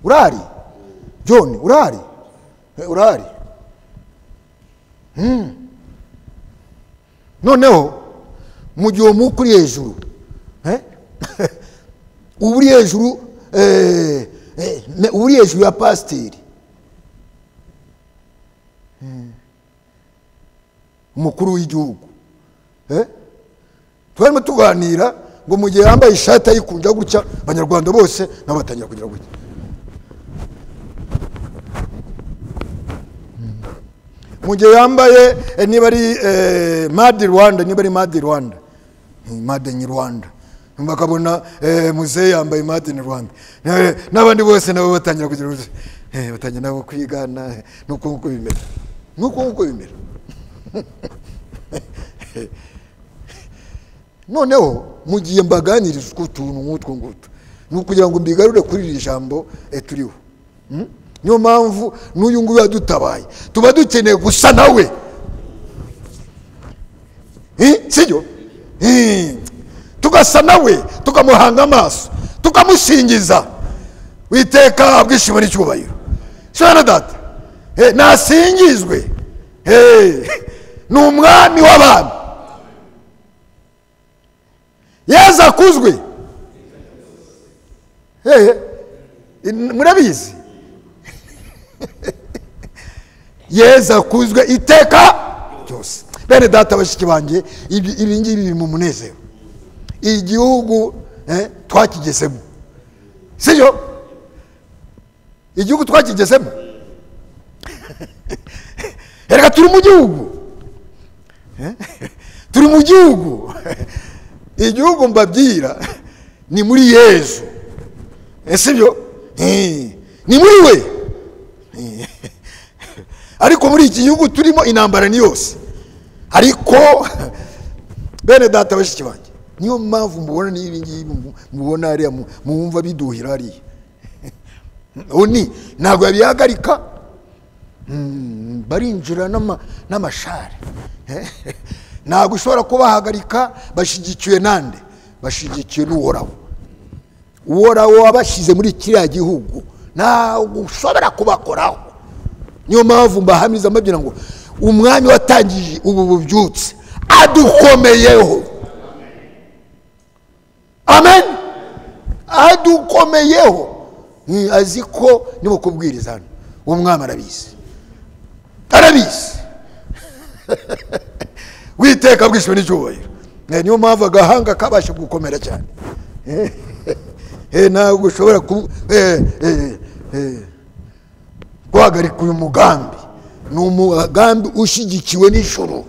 Urahari John? Urahari? Urahari? Noneho mu gihe umwuka uri hejuru, uri hejuru, uri hejuru ya pasiteri, umukuru w'igihugu. Twarimo tuganira ngo mu gihe yambaye ishati ayikunja gutya, abanyarwanda bose nabatangira kugira gutya. Mu gihe yambaye niba ari Made Rwanda, Made in Rwanda, bakabona muzehe yambaye Made in Rwanda, n'abandi bose nabo batangira kugira gutya, batangira nabo kwigana. Nuko bimera, nuko bimera. Noneho mu gihe mbaganiriza utuntu nk'utwo ngutu, ni ukugira ngo mbigarure kuri iri jambo turiho. Niyo mpamvu n'uyu nguyu yadutabaye tuba dukeneye gusa nawe, sibyo? Tugasa nawe, tukamuhanga amaso, tukamusingiza. Witeka abwishimo n'icyubahiro. Shana data, nasingizwe. Ni umwami w'abantu. Yesu akuzwe. Murabizi? Yesu akuzwe iteka cyose. Bene data bashiki banjye, ibi ngibi biri mu munezero. Igihugu twakigezemo, sibyo? Igihugu twakigezemo. Erega turi mu gihugu, turi mu gihugu. Igihugu mbabwira ni muri Yesu, sibyo? Ni muri we. Ariko muri iki gihugu turimo intambara ni yose. Ariko bene data bashiki banjye, niyo mpamvu mubona n'ibi ngibi mubona hariya mwumva biduhira hariya. Oni ntabwo yabihagarika, barinjira n'amashari. Ntabwo ushobora kubahagarika. Bashyigikiwe nande? Bashyigikiwe n'Uhoraho. Uhoraho wabashyize muri kiriya gihugu, ntabwo ushobora kubakoraho. Niyo mpamvu mbahamiza mbabwira ngo umwami watangije ubu bubyutse adukomeyeho. Amen. Adukomeyeho. Azi ko nibo kubwiriza hano umwami arabizi, arabizi. Witeka bwishwe n'icyubahiro. Niyo mpamvu agahanga kabasha gukomera cyane. Ntabwo ushobora guhagarika uyu mugambi. Ni umugambi ushyigikiwe n'ijuru.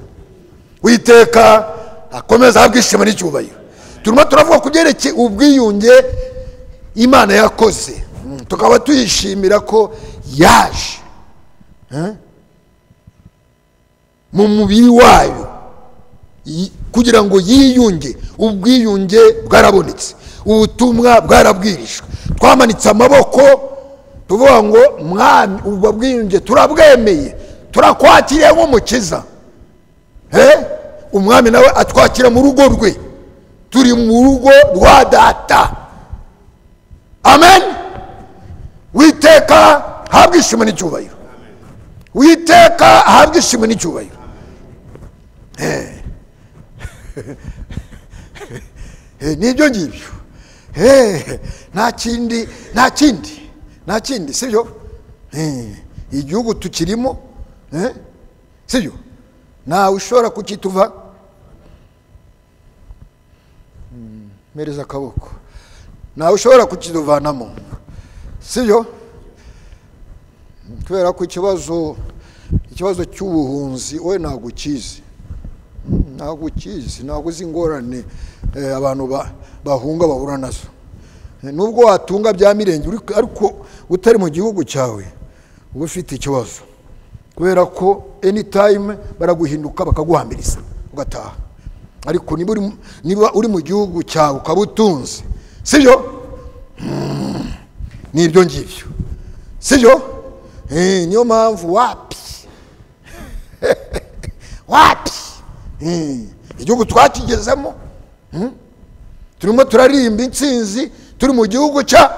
Witeka akomeza bwishwe n'icyubahiro. Turimo turavuga ku byerekeye ubwiyunge Imana yakoze, tukaba tuyishimira ko yaje mu mubiri wayo kugira ngo yiyunge. Ubwiyunge bwarabonetse, ubutumwa bwarabwirishwe. Twamanitse amaboko tuvuga ngo mwami, ubwo bwiyunge turabwemeye, turakwakiriye nk'umukiza. Umwami nawe atwakira mu rugo rwe, turi mu rugo rwa data. Amen. Witeka habwe ishimwe n'icyubahiro. Witeka habwe ishimwe n'icyubahiro. Nibyo ngibyo. Nta kindi sibyo? Igihugu tukirimo, sibyo? ntawe ushobora kukituva mereza akaboko, ntawe ushobora kukituvanamo, sibyo? Kubera ko ikibazo cy'ubuhunzi we ntabwo ukizi, ntabwo uzi ingorane abantu bahunga bahura nazo. Nubwo watunga bya mirenge ariko utari mu gihugu cyawe uba ufite ikibazo, kubera ko anytime baraguhinduka bakaguhambiriza ugataha. Ariko niba uri mu gihugu cyawe ukaba utunze, sibyo? Nibyo ngibyo, sibyo? Niyo mpamvu wapi igihugu twakigezemo, turimo turaririmba intsinzi, turi mu gihugu cya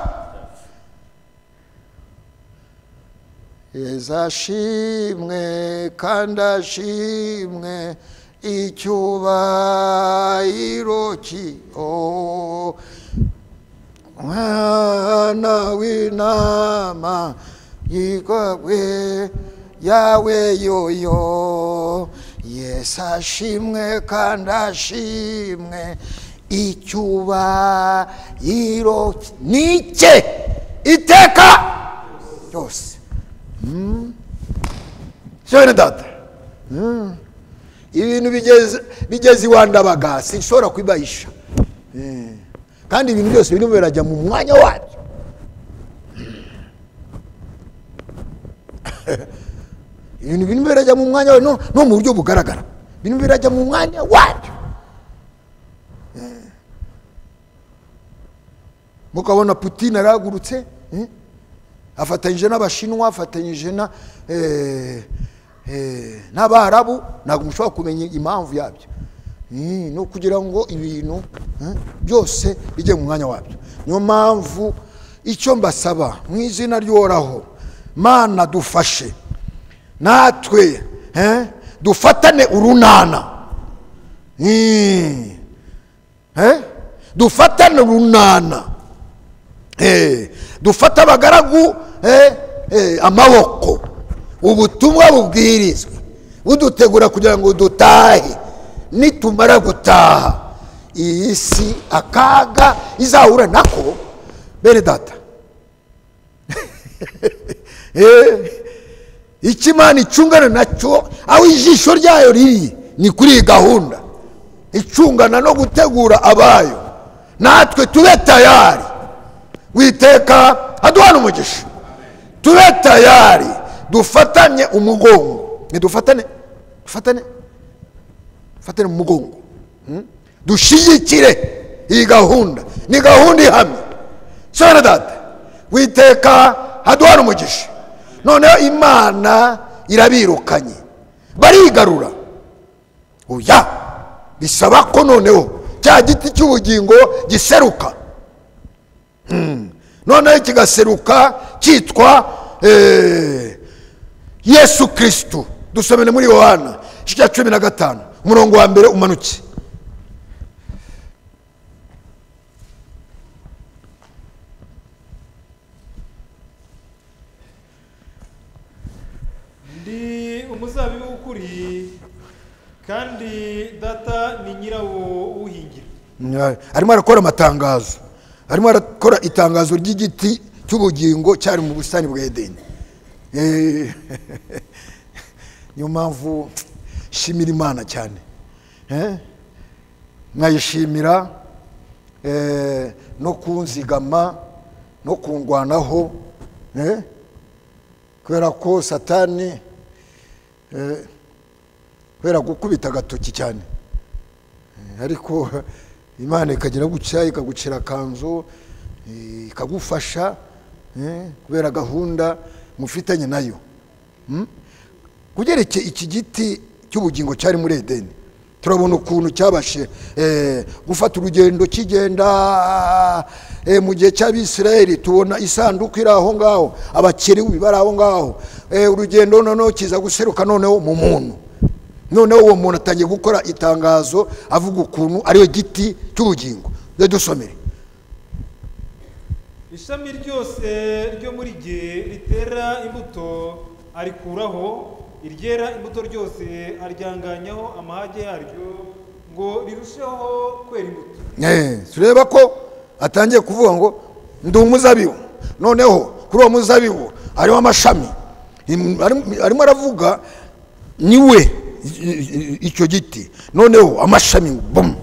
Ezashimwe kandi ashimwe icyubahiro cyo mwana w'intama yigwawe yawe yoyo. Yesu ashimwe kandi ashimwe icyubahiro nicye iteka ryose. Shobora data, ibintu bigeze iwandabaga sinshobora kwibahisha, kandi ibintu byose birimo birajya mu mwanya wabyo. Ibintu birimo birajya mu mwanya wabyo, no mu buryo bugaragara birimo birajya mu mwanya wabyo. Mukabona Putin aragurutse, afatanyije n'Abashinwa, afatanyije n'Abarabu, ntabwo mushobora kumenya impamvu yabyo. No kugira ngo ibintu byose bijye mu mwanya wabyo. Niyo mpamvu icyo mbasaba mu izina ry'Uhoraho, Mana dufashe natwe dufatane urunana, dufatane urunana, dufata abagaragu amaboko, ubutumwa bubwirizwe budutegura kugira ngo dutahe. Nitumara gutaha iyi si akaga izahura nako, bene data, ikimana icungana nacyo, aho ijisho ryayo riri ni kuri iyi gahunda icungana no gutegura abayo. Natwe tube tayari, witeka aduhana umugisha, tube tayari, dufatanye umugongo, dufatane mu mugongo, dushigikire iyi gahunda. Ni gahunda ihamye. Shobora data, witeka aduhana umugisha. Noneho Imana irabirukanye barigarura. Oya, bisaba ko noneho cya giti cy'ubugingo giseruka, noneho kigaseruka cyitwa Yesu Kristo. Dusomene muri Yohana 15 umurongo wa mbere umanuke. Ndi umuzabibu w'ukuri kandi data ni nyirawo uwuhingira. Arimo arakora amatangazo, arimo arakora itangazo ry'igiti cy'ubugingo cyari mu busitani bwa Edeni. Niyo mpamvu shimira Imana cyane, nkayishimira no kunzigama no kungwanaho, kubera ko Satani kubera gukubita agatoki cyane, ariko Imana ikagira gucya ikagucira kanzo ikagufasha, kubera gahunda mufitanye nayo. Kugereke iki giti cy'ubugingo cyari muri Edeni, turabona ukuntu cyabashe gufata urugendo kigenda. Mu gihe cy'Abisirayeli tubona isanduku iri aho ngaho, abakerubi bari aho ngaho, urugendo noneho kiza guseruka noneho mu muntu. Noneho uwo muntu atangiye gukora itangazo avuga ukuntu ariyo giti cy'ubugingo. Dusomere. Ishami ryose ryo muri jye ritera imbuto arikuraho, iryera imbuto ryose aryanganyaho amahage yaryo ngo rirusheho kwera imbuto. Tureba ko atangiye kuvuga ngo ndi umuzabibu, noneho kuri uwo muzabibu hariho amashami, arimo aravuga niwe icyo giti, noneho amashami bum,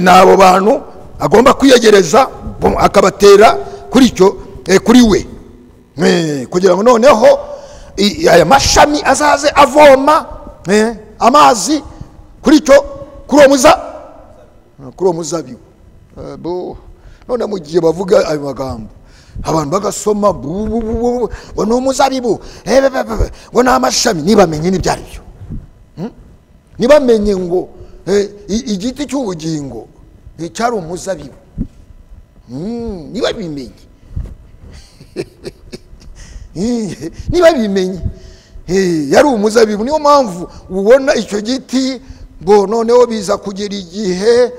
n'abo bantu agomba kwiyegereza akabatera kuri icyo kuri we, kugira ngo noneho aya mashami azaze avoma amazi kuri uwo muzabibu. None mu gihe bavuga ayo magambo abantu bagasoma ngo ni umuzabibu ngo ni amashami, ntibamenye n'ibyo ari byo, ntibamenye ngo igiti cy'ubugingo cyari umuzabibu, ntibabimenye ntibabimenye yari umuzabibu. Niyo mpamvu ubona icyo giti ngo noneho biza kugera igihe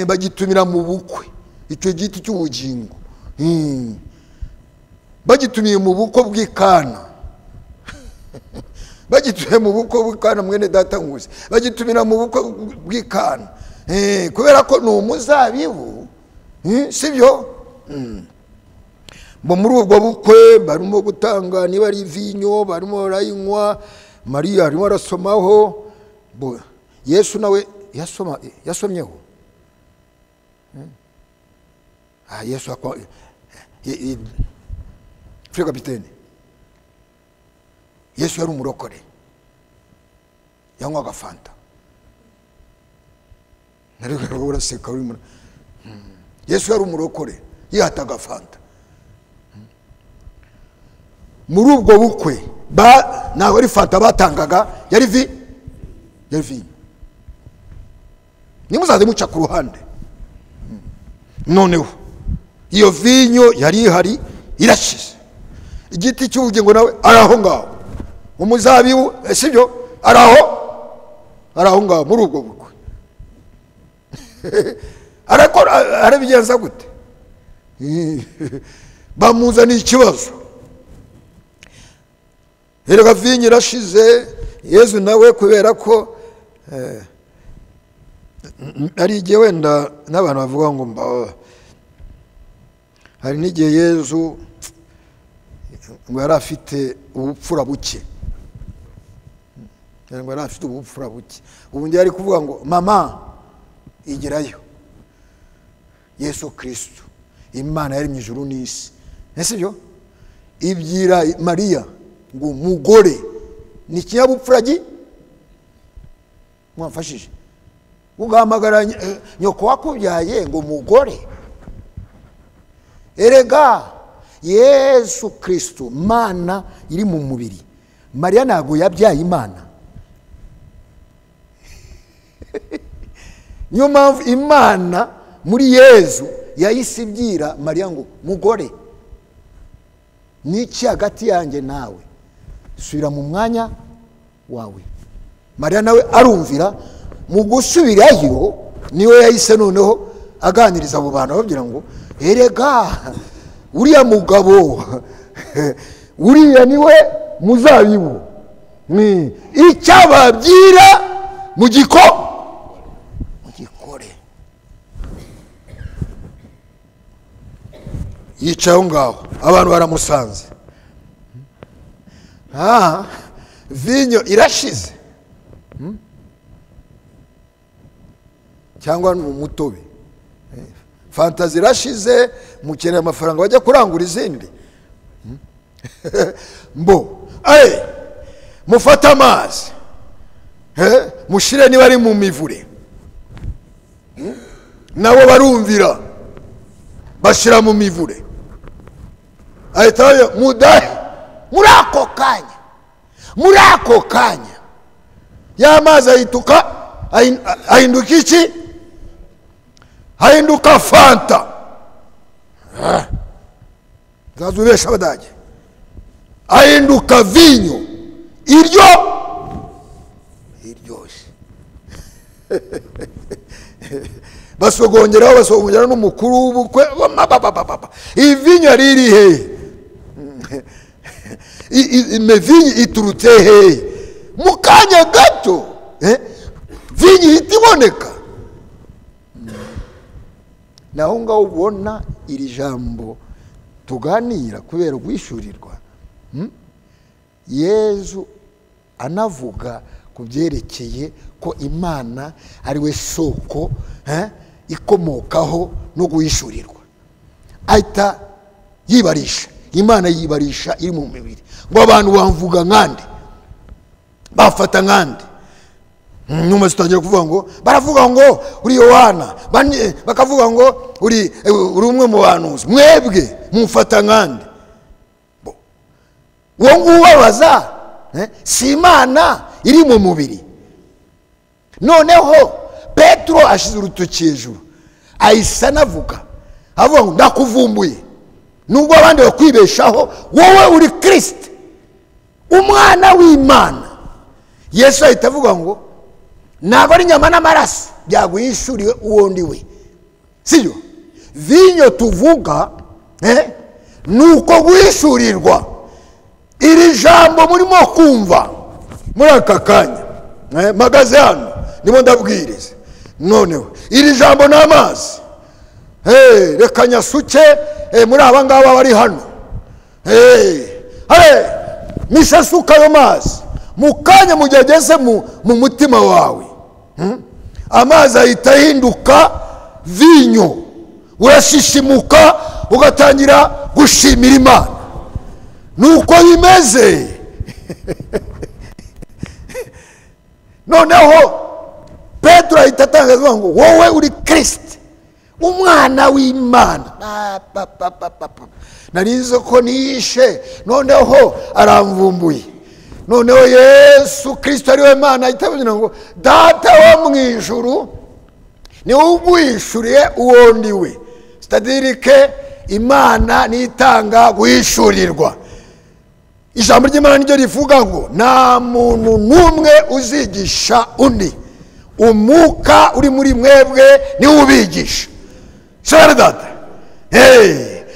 bagitumira mu bukwe, icyo giti cy'ubugingo bagitumiye mu bukwe bw'Ikana, bagitumiye mu bukwe bw'Ikana, mwene data nkuzi, bagitumira mu bukwe bw'Ikana kubera ko ni umuzabibu, sibyo? Bo muri ubwo bukwe barimo gutanga, niba ari vinyo barimo barayinywa, Mariya arimo arasomaho, Yesu nawe yasomyeho. Yesu Frère Kapitene, Yesu yari umurokore, yanywaga fanta. Nariko uraseka urimo. Yesu yari umurokore, yihataga fanta. Muri ubwo bukwe ntago ari fanta batangaga, yari vinyo. Nimuzaze muca ku ruhande. Noneho iyo vinyo yari ihari irashize, igiti cy'ubugingo nawe araho ngaho, umuzabibu sibyo araho ngaho muri ubwo bukwe. Arakora arabigenza gute? Bamuzana ikibazo, erega vinyo irashize. Yesu nawe kubera ko ari igihe wenda n'abantu bavuga ngo hari n'igihe Yesu ngo yari afite ubupfura buke, ubu ndi ari kuvuga ngo mama igerayo, Yesu Kristo Imana yari mu ijuru n'isi, ese byo ibyira Mariya ngo mugore ni kinyabupfura mwamfashije ugahamagara nyoko wakubyaye ngo mugore. Erega Yesu Kristo Mana iri mu mubiri, Mariya ntago yabyaye Imana. Niyo mpamvu Imana muri Yesu yahise ibyira Mariya ngo mugore, niki hagati yanjye nawe, subira mu mwanya wawe. Mariya nawe arumvira, mu gusubirayo niwe yahise noneho aganiriza abo bantu babwira ngo erega uriya mugabo uriya niwe muzabibu, icyababwira mugikore. Yicaye ngaho abantu baramusanze, vinyo irashize cyangwa ni umutobe, fanta zirashize, mukeneye amafaranga bajya kurangura izindi. Mufate amazi mushire niba ari mu mivure, nabo barumvira bashira mu mivure, ahita mudahe muri ako kanya y'amazi ahinduka iki? Ahinduka fanta. Gazubesha abadage, ahinduka vinyo iryoshye. basogongera n'umukuru w'ubukwe, iyi vinyo yari iri he? Vinyo iturutse he? mu kanya gato vinyo ihita iboneka. naho ngaho ubona iri jambo tuganira kubera guhishurirwa Yezu anavuga ku byerekeye ko Imana ari we soko ikomokaho no guhishurirwa, ahita yibarisha. Imana yibarisha iri mu mibiri, ngo abantu bamvuga nkande, bafata nkande. Nyuma zitangira kuvuga ngo, baravuga ngo uri Yohana, bakavuga ngo uri umwe mu bahanuzi, mwebwe mumfata nkande. Uwo nguwo babaza si Imana iri mu mubiri. Noneho Petero ashize urutoki hejuru, ahise anavuga, avuga ngo ndakuvumbuye, nubwo abandi bakwibeshaho, wowe uri Kristo, umwana w'Imana. Yesu ahita avuga ngo ntabwo ari inyama n'amaraso byaguhishuriwe uwo ndi we, sibyo? Vinyo tuvuga nuko guhishurirwa. Iri jambo murimo kumva muri aka kanya, magaze hano ndimo ndabwiriza, noneho iri jambo ni amazi. Reka nyasuke muri aba ngaba bari hano, nishasuka ayo mazi, mu kanya mugegeze mu mutima wawe, amazi ahita ahinduka vinyo, urashishimuka ugatangira gushimira Imana. Nuko bimeze. Noneho Petero ahita atangaza ngo wowe uri Kristo, umwana w'Imana. Narize ko nishe, noneho aramvumbuye. Noneho Yesu Kristo ari we Mana ahita avuga ngo Data wo mu ijuru niwe uguhishuriye uwo ndi we. C'est-à-dire Imana nitanga guhishurirwa. Ijambo ry'Imana niryo rivuga ngo nta muntu n'umwe uzigisha undi, umwuka uri muri mwebwe niwe ubigisha. Sera data,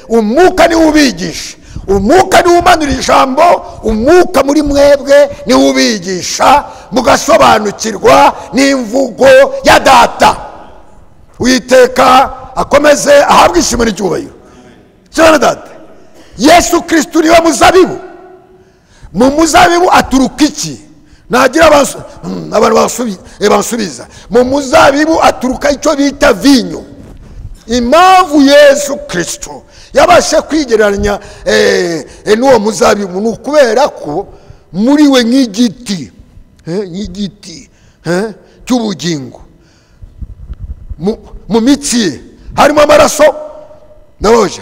umwuka niwe ubigisha, umwuka niwe umanura ijambo, umwuka muri mwebwe niwe ubigisha, mugasobanukirwa n'imvugo ya Data. Uwiteka akomeze ahabwe ishimwe n'icyubahiro. Sera data, Yesu Kristo niwe muzabibu. Mu muzabibu aturuka iki? Nagira abantu bansubiza. Mu muzabibu aturuka icyo bita vinyo. Impamvu Yesu Kristo yabashe kwigereranya n'uwo muzabibu ni ukubera ko muri we nk'igiti, nk'igiti cy'ubugingo, mu mitsi ye harimo amaraso,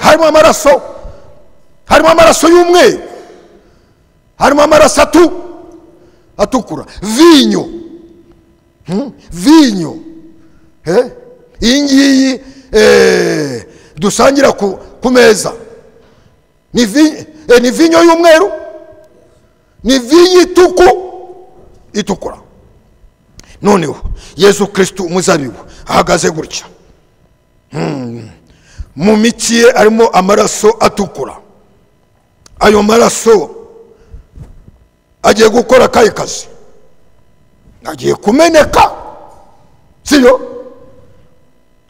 harimo amaraso y'umweru, harimo amaraso atukura. Vinyo, vinyo iyi ngiyi dusangira ku meza ni vinyo y'umweru, ni vinyo itukura. Noneho Yesu Kristo umuzabibu ahagaze gutya, mu mitsi ye harimo amaraso atukura. Ayo maraso agiye gukora akahe kazi? Agiye kumeneka, siyo?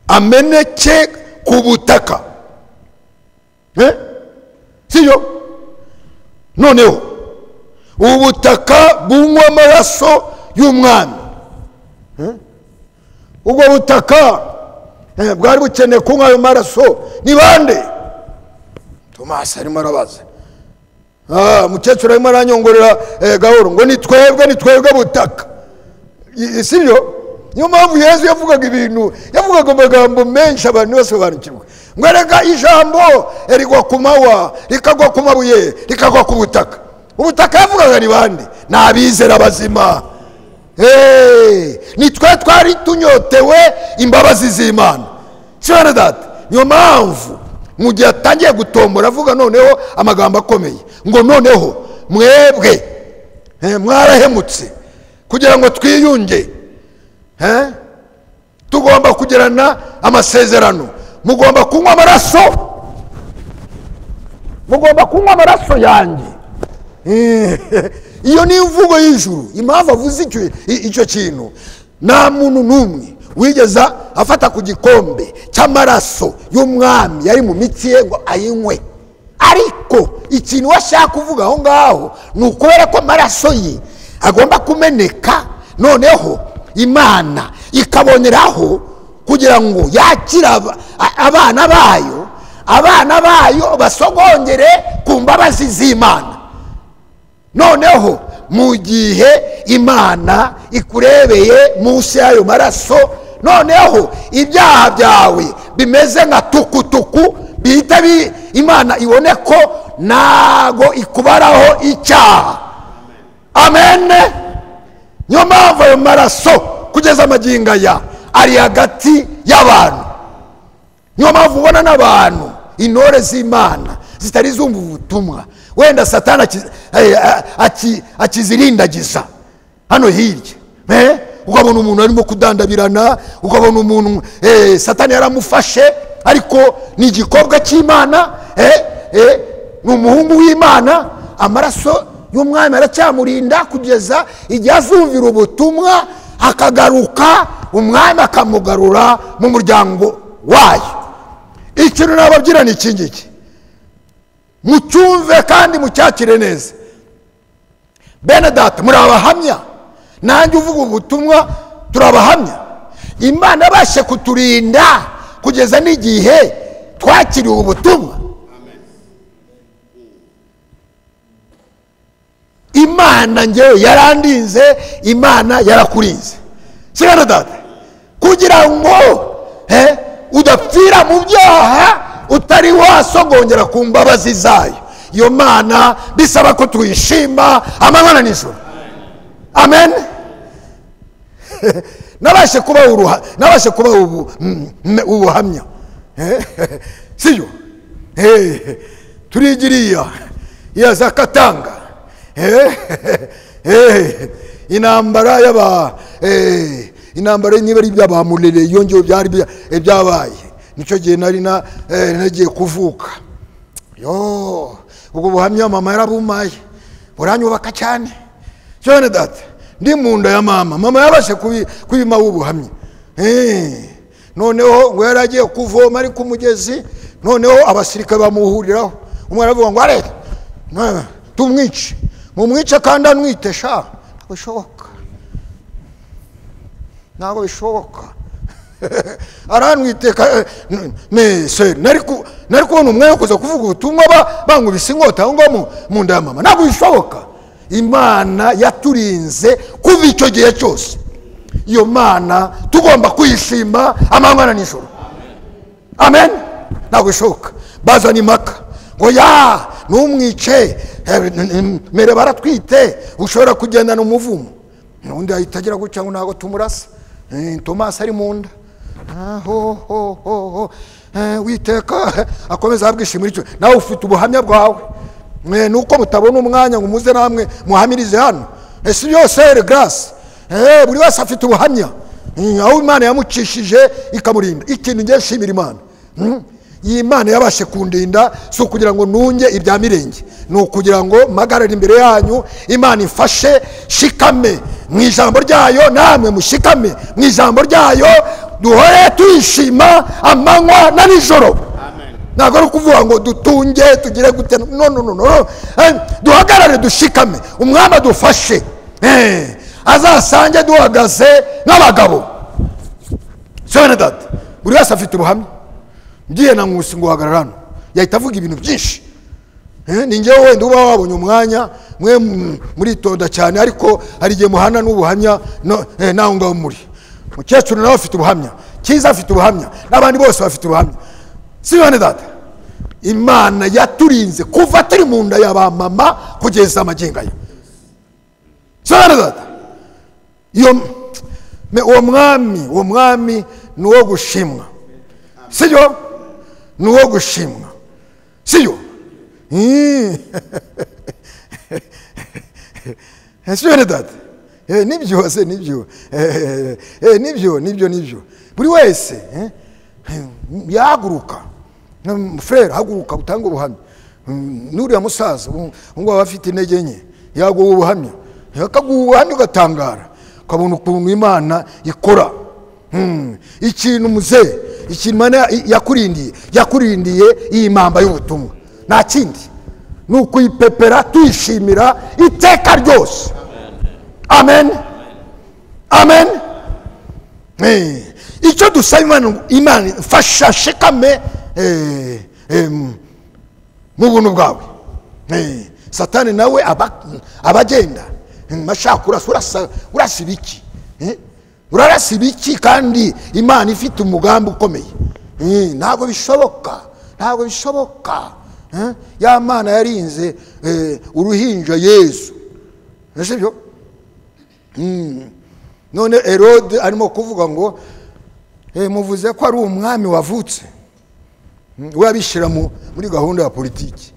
Ameneke ku butaka, siyo? Noneho ubutaka bunywa amaraso y'umwami. Ubwo butaka bwari bukeneye kunywa ayo maraso ni bande? Tomasi arimo arabaza. Mukecuru arimo aranyongorera gahoro ngo ni twebwe butaka, sibyo? Niyo mpamvu Yesu yavugaga ibintu, yavugaga amagambo menshi abantu basobanukirwa. Ngo erega ijambo rigwa ku mahwa, rikagwa ku mabuye, rikagwa ku butaka. Ubutaka yavugaga ni bande? Ni abizera bazima. Ni twe twari tunyotewe imbabazi z'Imana. Sibana data, niyo mpamvu mu gihe atangiye gutombora avuga noneho amagambo akomeye ngo noneho mwebwe mwarahemutse kugira ngo twiyunge, tugomba kugirana amasezerano, mugomba kunywa amaraso yanjye. iyo ni imvugo y'ijuru. Impamvu avuze icyo kintu, nta muntu n'umwe wigeza afata ku gikombe cy'amaraso y'umwami yari mu mitsi ye ngo ayinywe. Ariko ikintu washaka kuvuga aho ngaho ni ukubera ko amaraso ye agomba kumeneka, noneho Imana ikaboneraho kugira ngo yakire abana bayo basogongere ku mbabazi z'Imana. Noneho mu gihe Imana ikurebeye munsi y'ayo maraso, noneho ibyaha byawe bimeze nka tukutuku, bihita Imana ibone ko ntago ikubaraho icyaha. Amen. Niyo mpamvu ayo maraso kugeza amagingo aya ari hagati y'abantu. Niyo mpamvu ubona n'abantu, intore z'Imana zitari zumva ubutumwa, wenda Satani akizirindagiza hano hirya, ukabona umuntu arimo kudandabirana, ukabona umuntu Satani yaramufashe, ariko ni igikobwa cy'Imana, ni umuhungu w'Imana. Amaraso y'umwami aracyamurinda kugeza igihe azumvira ubutumwa, akagaruka, umwami akamugarura mu muryango wayo. Ikintu nababwira ni iki ngiki, mucyumve kandi mucyakire neza. Bene data, muri abahamya, nanjye uvuga ubutumwa turabahamya. Imana yabashe kuturinda kugeza n'igihe twakiriye ubutumwa. Imana ngewe yarandinze, Imana yarakurinze. Sibana data, kugira ngo udapfira mu byaha utari wasogongera ku mbabazi zayo. Iyo Mana bisaba ko tuyishima amanywa n'ijoro. Amen. Nabashe kuba ubuhamya, siyo turigiriya ya Zakatanga, intambara intambara niba ari by'abamurere yongewe byari byabaye. Nicyo gihe nagiye kuvuka. Ubwo buhamya mama yarabumaye, buranyubaka cyane. Cyane data, ndi mu nda ya mama yabashe kubima ubuhamya. Noneho ngo yaragiye kuvoma ari ku mugezi, noneho abasirikare bamuhuriraho. Umwe aravuga ngo areke tumwice, mumwice kandi anwite. Sha ntabwo bishoboka. Aranwite nese nari kubona umwe kuza kuvuga ubutumwa bankubise inkota aho ngaho mu nda ya mama. Ntabwo bishoboka. Imana yaturinze kuva icyo gihe cyose. Iyo Mana tugomba kuyishima amanywa n'ijoro. Amen. Ntabwo bishoboka. Bazana impaka ngo numwice, mere baratwite, ushobora kugendana umuvumo. Undi ahitagira gutya ngo ntabwo tumurasa. Tomasi ari mu nda. Witeka akomeza abwishimira icyo. Nawe ufite ubuhamya bwawe, nuko mutabona umwanya ngo muze namwe muhamirize hano. Ese byose grâce, buri wese afite ubuhamya aho Imana yamucishije ikamurinda. Ikintu ngiye nshimira Imana, iyi Mana yabashe kundinda, si ukugira ngo nunge ibya mirenge, ni ukugira ngo mpagarare imbere yanyu. Imana ifashe shikame mu ijambo ryayo, namwe mushikame mu ijambo ryayo, duhore tuyishima amanywa na nijoro. Ntabwo ari ukuvuga ngo dutunge tugire gute, no. Duhagarare dushikame, umwami adufashe, azasange duhagaze nk'abagabo. Sibana data, buri wese afite ubuhamya. Ngiye na Nkusi ngo hagarara hano, yahita avuga ibintu byinshi. Ni njyewe wenda uba wabonye umwanya mwe muritonda cyane, ariko hari igihe muhana n'ubuhamya naho ngaho muri. Mukecuru nawe afite ubuhamya, Kiza afite ubuhamya, n'abandi bose bafite ubuhamya. Sibana data, Imana yaturinze kuva turi mu nda ya ba mama kugeza amagingo aya. Sibana data, uwo mwami ni uwo gushimwa. Siyo? Ni uwo gushimwa. Siyo? Sibana data, nibyo se nibyo. Nibyo. Buri wese yahaguruka. Frere haguruka utanga ubuhamya. Nuriya musaza ngo abafite intege nke yaguha ubuhamya, yakaguha ubuhamya ugatangara, ukabona ukuntu Imana ikora. Ikintu muze, ikintu Imana yakurindiye iyi mamba y'ubutumwa nta kindi, ni ukuyipepera tuyishimira iteka ryose. Amen, amen. Icyo dusaba Imana fasha shikame mu buntu bwawe. Satani nawe abagenda mashaka urasa ibiki, urarasa ibiki kandi Imana ifite umugambi ukomeye. Ntabwo bishoboka. Ya Mana yarinze uruhinja Yesu, sibyo? None Herode arimo kuvuga ngo muvuze ko ari umwami wavutse, we abishyira muri gahunda ya politiki.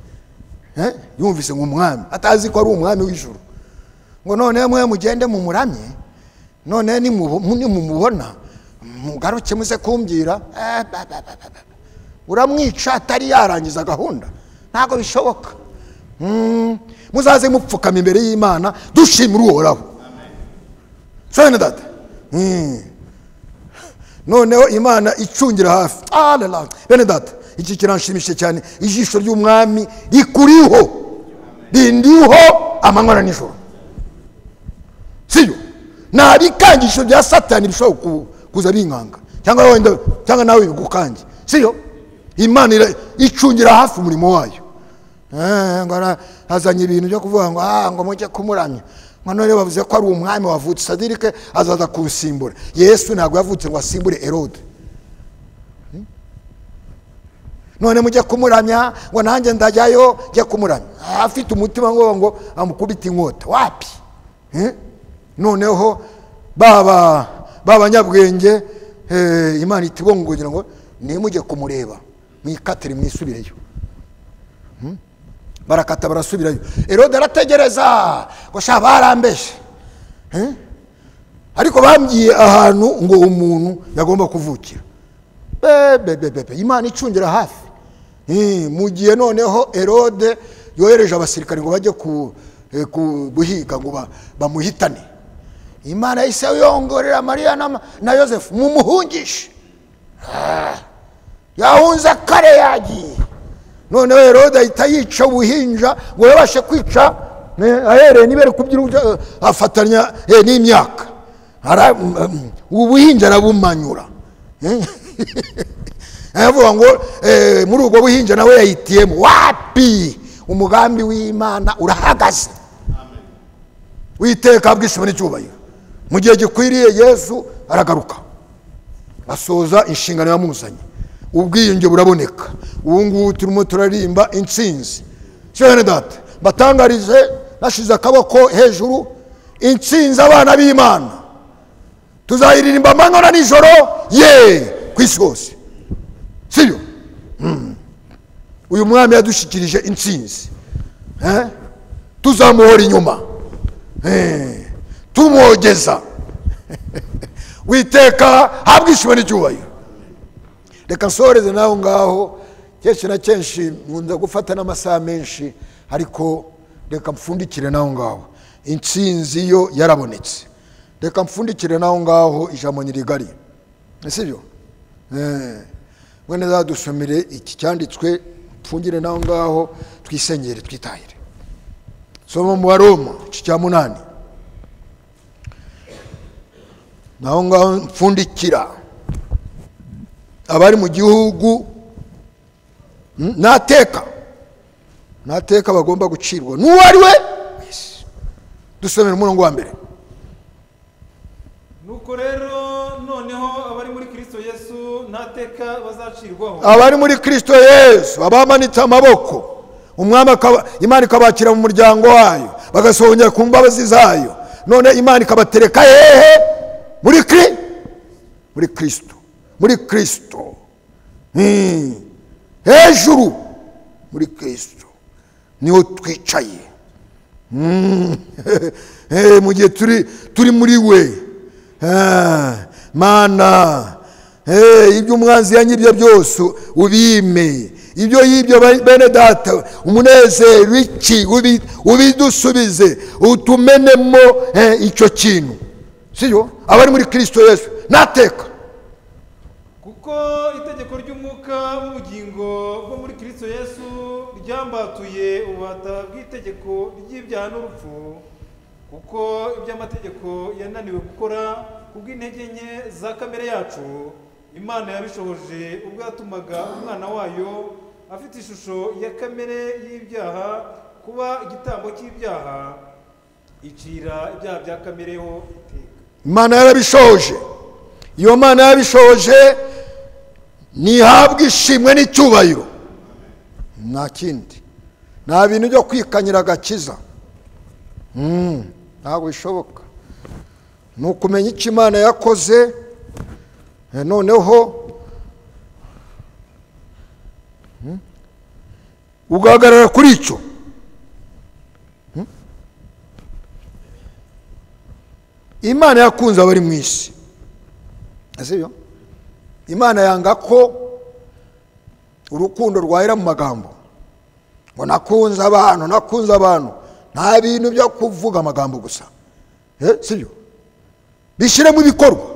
Yumvise ngo umwami, atazi ko ari umwami w'ijuru. Ngo none mwe mugende mu muramye, none nimumubona mugaruke muze kumbwira. Uramwica atari yarangiza gahunda, ntabwo bishoboka. Muzaze mupfukama imbere y'Imana dushimira Uhoraho. Sone data. Noneho Imana icungira hafi. Bene data, iki kiranshimishe cyane. Ijisho ry'umwami rikuriho, rindiho amanywa n'ijoro. Siyo nta bikangisho bya Satani bishobora kuza binkanga, cyangwa nawe bigukange. Siyo Imana icungira hafi umurimo wayo. Ngo hazanye ibintu byo kuvuga ngo mujye kumuramya. None bavuze ko ari umwami wavutse, sadirike azaza kusimbura. Yesu ntabwo yavutse ngo asimbure Herode. None mujye kumuramya, ngo nanjye ndajyayo njye kumuramya. Afite umutima ngo amukubita inkota. Wapi? Noneho baba nyabwenge, Imana itibongogira ngo nimujye kumureba, mwikatire mwisubireyo. Barakata barasubirayo. Herode arategereza ngo barambeshe, ariko bambwiye ahantu ngo umuntu yagomba kuvukira. Imana icungira hafi. Mu gihe noneho Herode yohereje abasirikare ngo bajye guhiga ngo bamuhitane, Imana yahise yongorera Mariya na Yosefu mumuhungishe. Yahunze kare yagiye. Noneho Herode ahita yica ubuhinja ngo yabashe kwica, ahereye nibere kubyira afatanya n'imyaka. Ubuhinja arabumanyura. Avuga ngo muri ubwo buhinja nawe yahitiyemo. Wapi? Umugambi w'Imana urahagaze. Witeka bwishimwe n'icyubahiro. Mu gihe gikwiriye Yesu aragaruka, asoza inshingano yamuzanye. Ubwiyunge buraboneka. Ubu turimo turarimba intsinzi. Cyane data, batangarize nashize akaboko hejuru, intsinzi abana b'Imana tuzayiririmba amanywa n'ijoro ku isi hose. Siyo? Uyu mwami yadushikirije intsinzi, tuzamuhora inyuma, tumwogeza. Witeka habwishimwe n'icyubahiro. Reka nsoreze naho ngaho. Kenshi na kenshi nkunda gufata n'amasaha menshi, ariko reka mpfundikire naho ngaho. Intsinzi yo yarabonetse. Reka mpfundikire naho ngaho, ijambo ni rigari. Sibyo? Mwene zadusomere iki cyanditswe, mpfungire naho ngaho, twisengere twitahire. Soma mu Baroma cya 8. Naho ngaho mpfundikira. Abari mu gihugu nateka bagomba gucirwa n'uwo ari we. Dusomera umurongo wa mbere. Nuko rero noneho abari muri Kristo Yesu ntateka bazacirwaho. Abari muri Kristo Yesu abamanitse amaboko, Imana ikabakira mu muryango wayo, bagasohongera ku mbabazi zayo. None Imana ikabatereka hehe? Muri Kristo. Hejuru muri Kristo niho twicaye. Mu gihe turi muri we. Mana, ibyo umwanzi yanyibye byose ubime. ibyo y'ibyo bene data, umunezero iki ubidusubize, utumenemo icyo kintu, siyo abari muri Kristo Yesu nateka. kuko itegeko ry'umwuka w'ubugingo bwo muri Kristo Yesu ryambatuye ububata bw'itegeko ry'ibyaha n'urupfu, kuko iby'amategeko yananiwe gukora kubw'intege nke za kamere yacu, Imana yabishoboje ubwo yatumaga umwana wayo afite ishusho ya kamere y'ibyaha kuba igitambo cy'ibyaha, icira ibyaha bya kamereho iteka. Imana yarabishoje. Iyo Mana yabishoje nihabwa ishimwe n'icyubahiro, nta kindi, nta bintu byo kwikanyira agakiza, ntabwo bishoboka. Ni ukumenya icyo Imana yakoze, noneho ugahagarara kuri icyo. Imana yakunze abari mu isi, sibyo? Imana yanga ko urukundo rwahera mu magambo ngo nakunze abantu, nta bintu byo kuvuga amagambo gusa, sibyo? Bishyire mu bikorwa.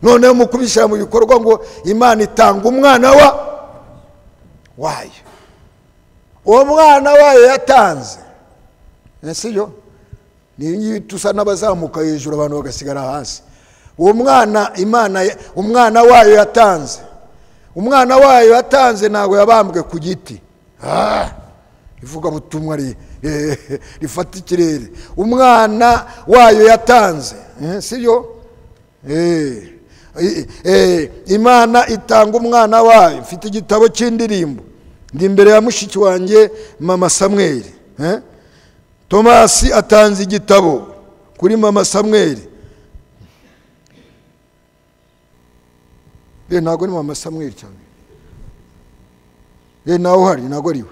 Noneho mu kubishyira mu bikorwa ngo Imana itanga umwana wayo. Uwo mwana wayo yatanze, sibyo? Ni tusa n'abazamuka hejuru abantu bagasigara hasi. Uwo mwana umwana wayo yatanze. Umwana wayo yatanze ntabwo yabambwe ku giti. Ivuga butumwa rifata ikirere. Umwana wayo yatanze, sibyo? Imana itanga umwana wayo. Mfite igitabo cy'indirimbo, ndi imbere ya mushiki wanjye Mama Samuel. Tomasi atanze igitabo kuri Mama Samuel. Ntabwo ni Mama Samuel cyane, nawe uhari, ntabwo ari we.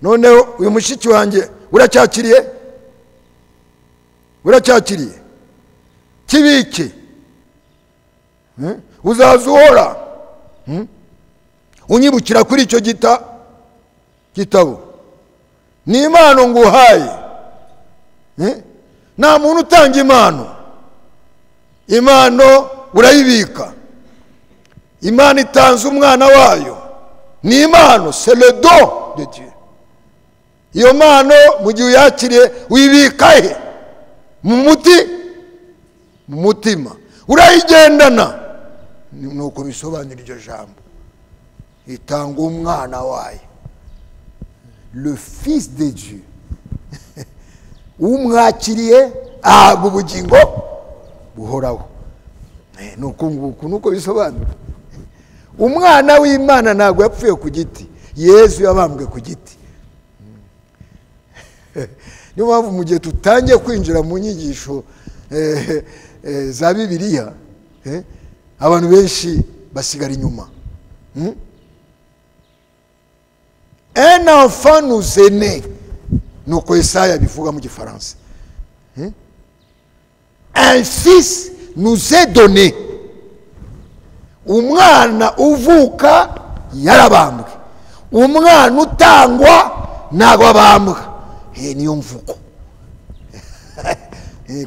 Noneho uyu mushiki wanjye uracyakiriye kibike, uzaza uhora unyibukira kuri icyo gitabo. Ni impano nguhaye, nta muntu utanga impano urayibika. Imana itanze umwana wayo, ni impano, c'est le don de Dieu. Iyo mpano mu gihe uyakiriye uyibika he? Mu mutima, urayigendana. Nuko bisobanura iryo jambo, itanga umwana wayo, le fils de Dieu. Umwakiriye ahabwa ubugingo buhoraho. Nuko bisobanura. Umwana w'Imana ntabwo yapfuye ku giti, Yesu yabambwe ku giti. Niyo mpamvu mu gihe tutangiye kwinjira mu nyigisho za Bibiliya, abantu benshi basigara inyuma. Un enfant nous est né, nuko Yesaya bivuga mu gifaransa. Un fils nous est donné. Umwana uvuka yarabambwe, umwana utangwa ntabwo abambwa. Niyo mvugo.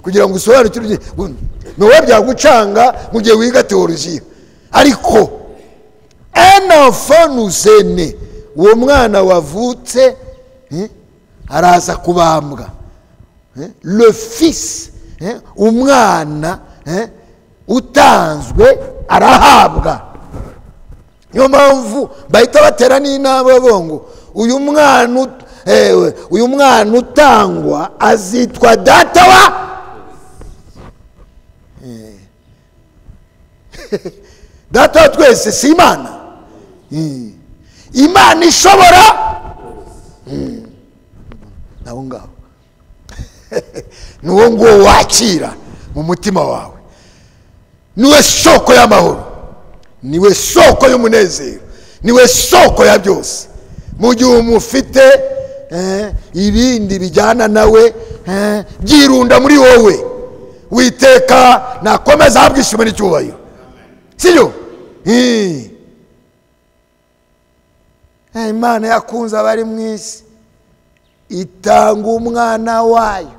Kugira ngo usobanukirwe, nowe byagucanga mu gihe wiga teologiya. Ariko un enfant nous est né, uwo mwana wavutse araza kubambwa. Le fils, umwana utanzwe arahabwa. Niyo mpamvu bahita batera n'inama bongo, uyu mwana utangwa azitwa data wa data wa twese, si Imana. Imana ishobora naho ngaho. Nuwo ngo wakira mu mutima wawe, niwe soko y'amahoro, niwe soko y'umunezero, niwe soko ya byose. Mu gihe umufite ibindi bijyana nawe byirunda muri wowe, witeka nakomeza ahabwa ishimwe n'icyubahiro, sibyo? Imana yakunze abari mu isi itanga umwana wayo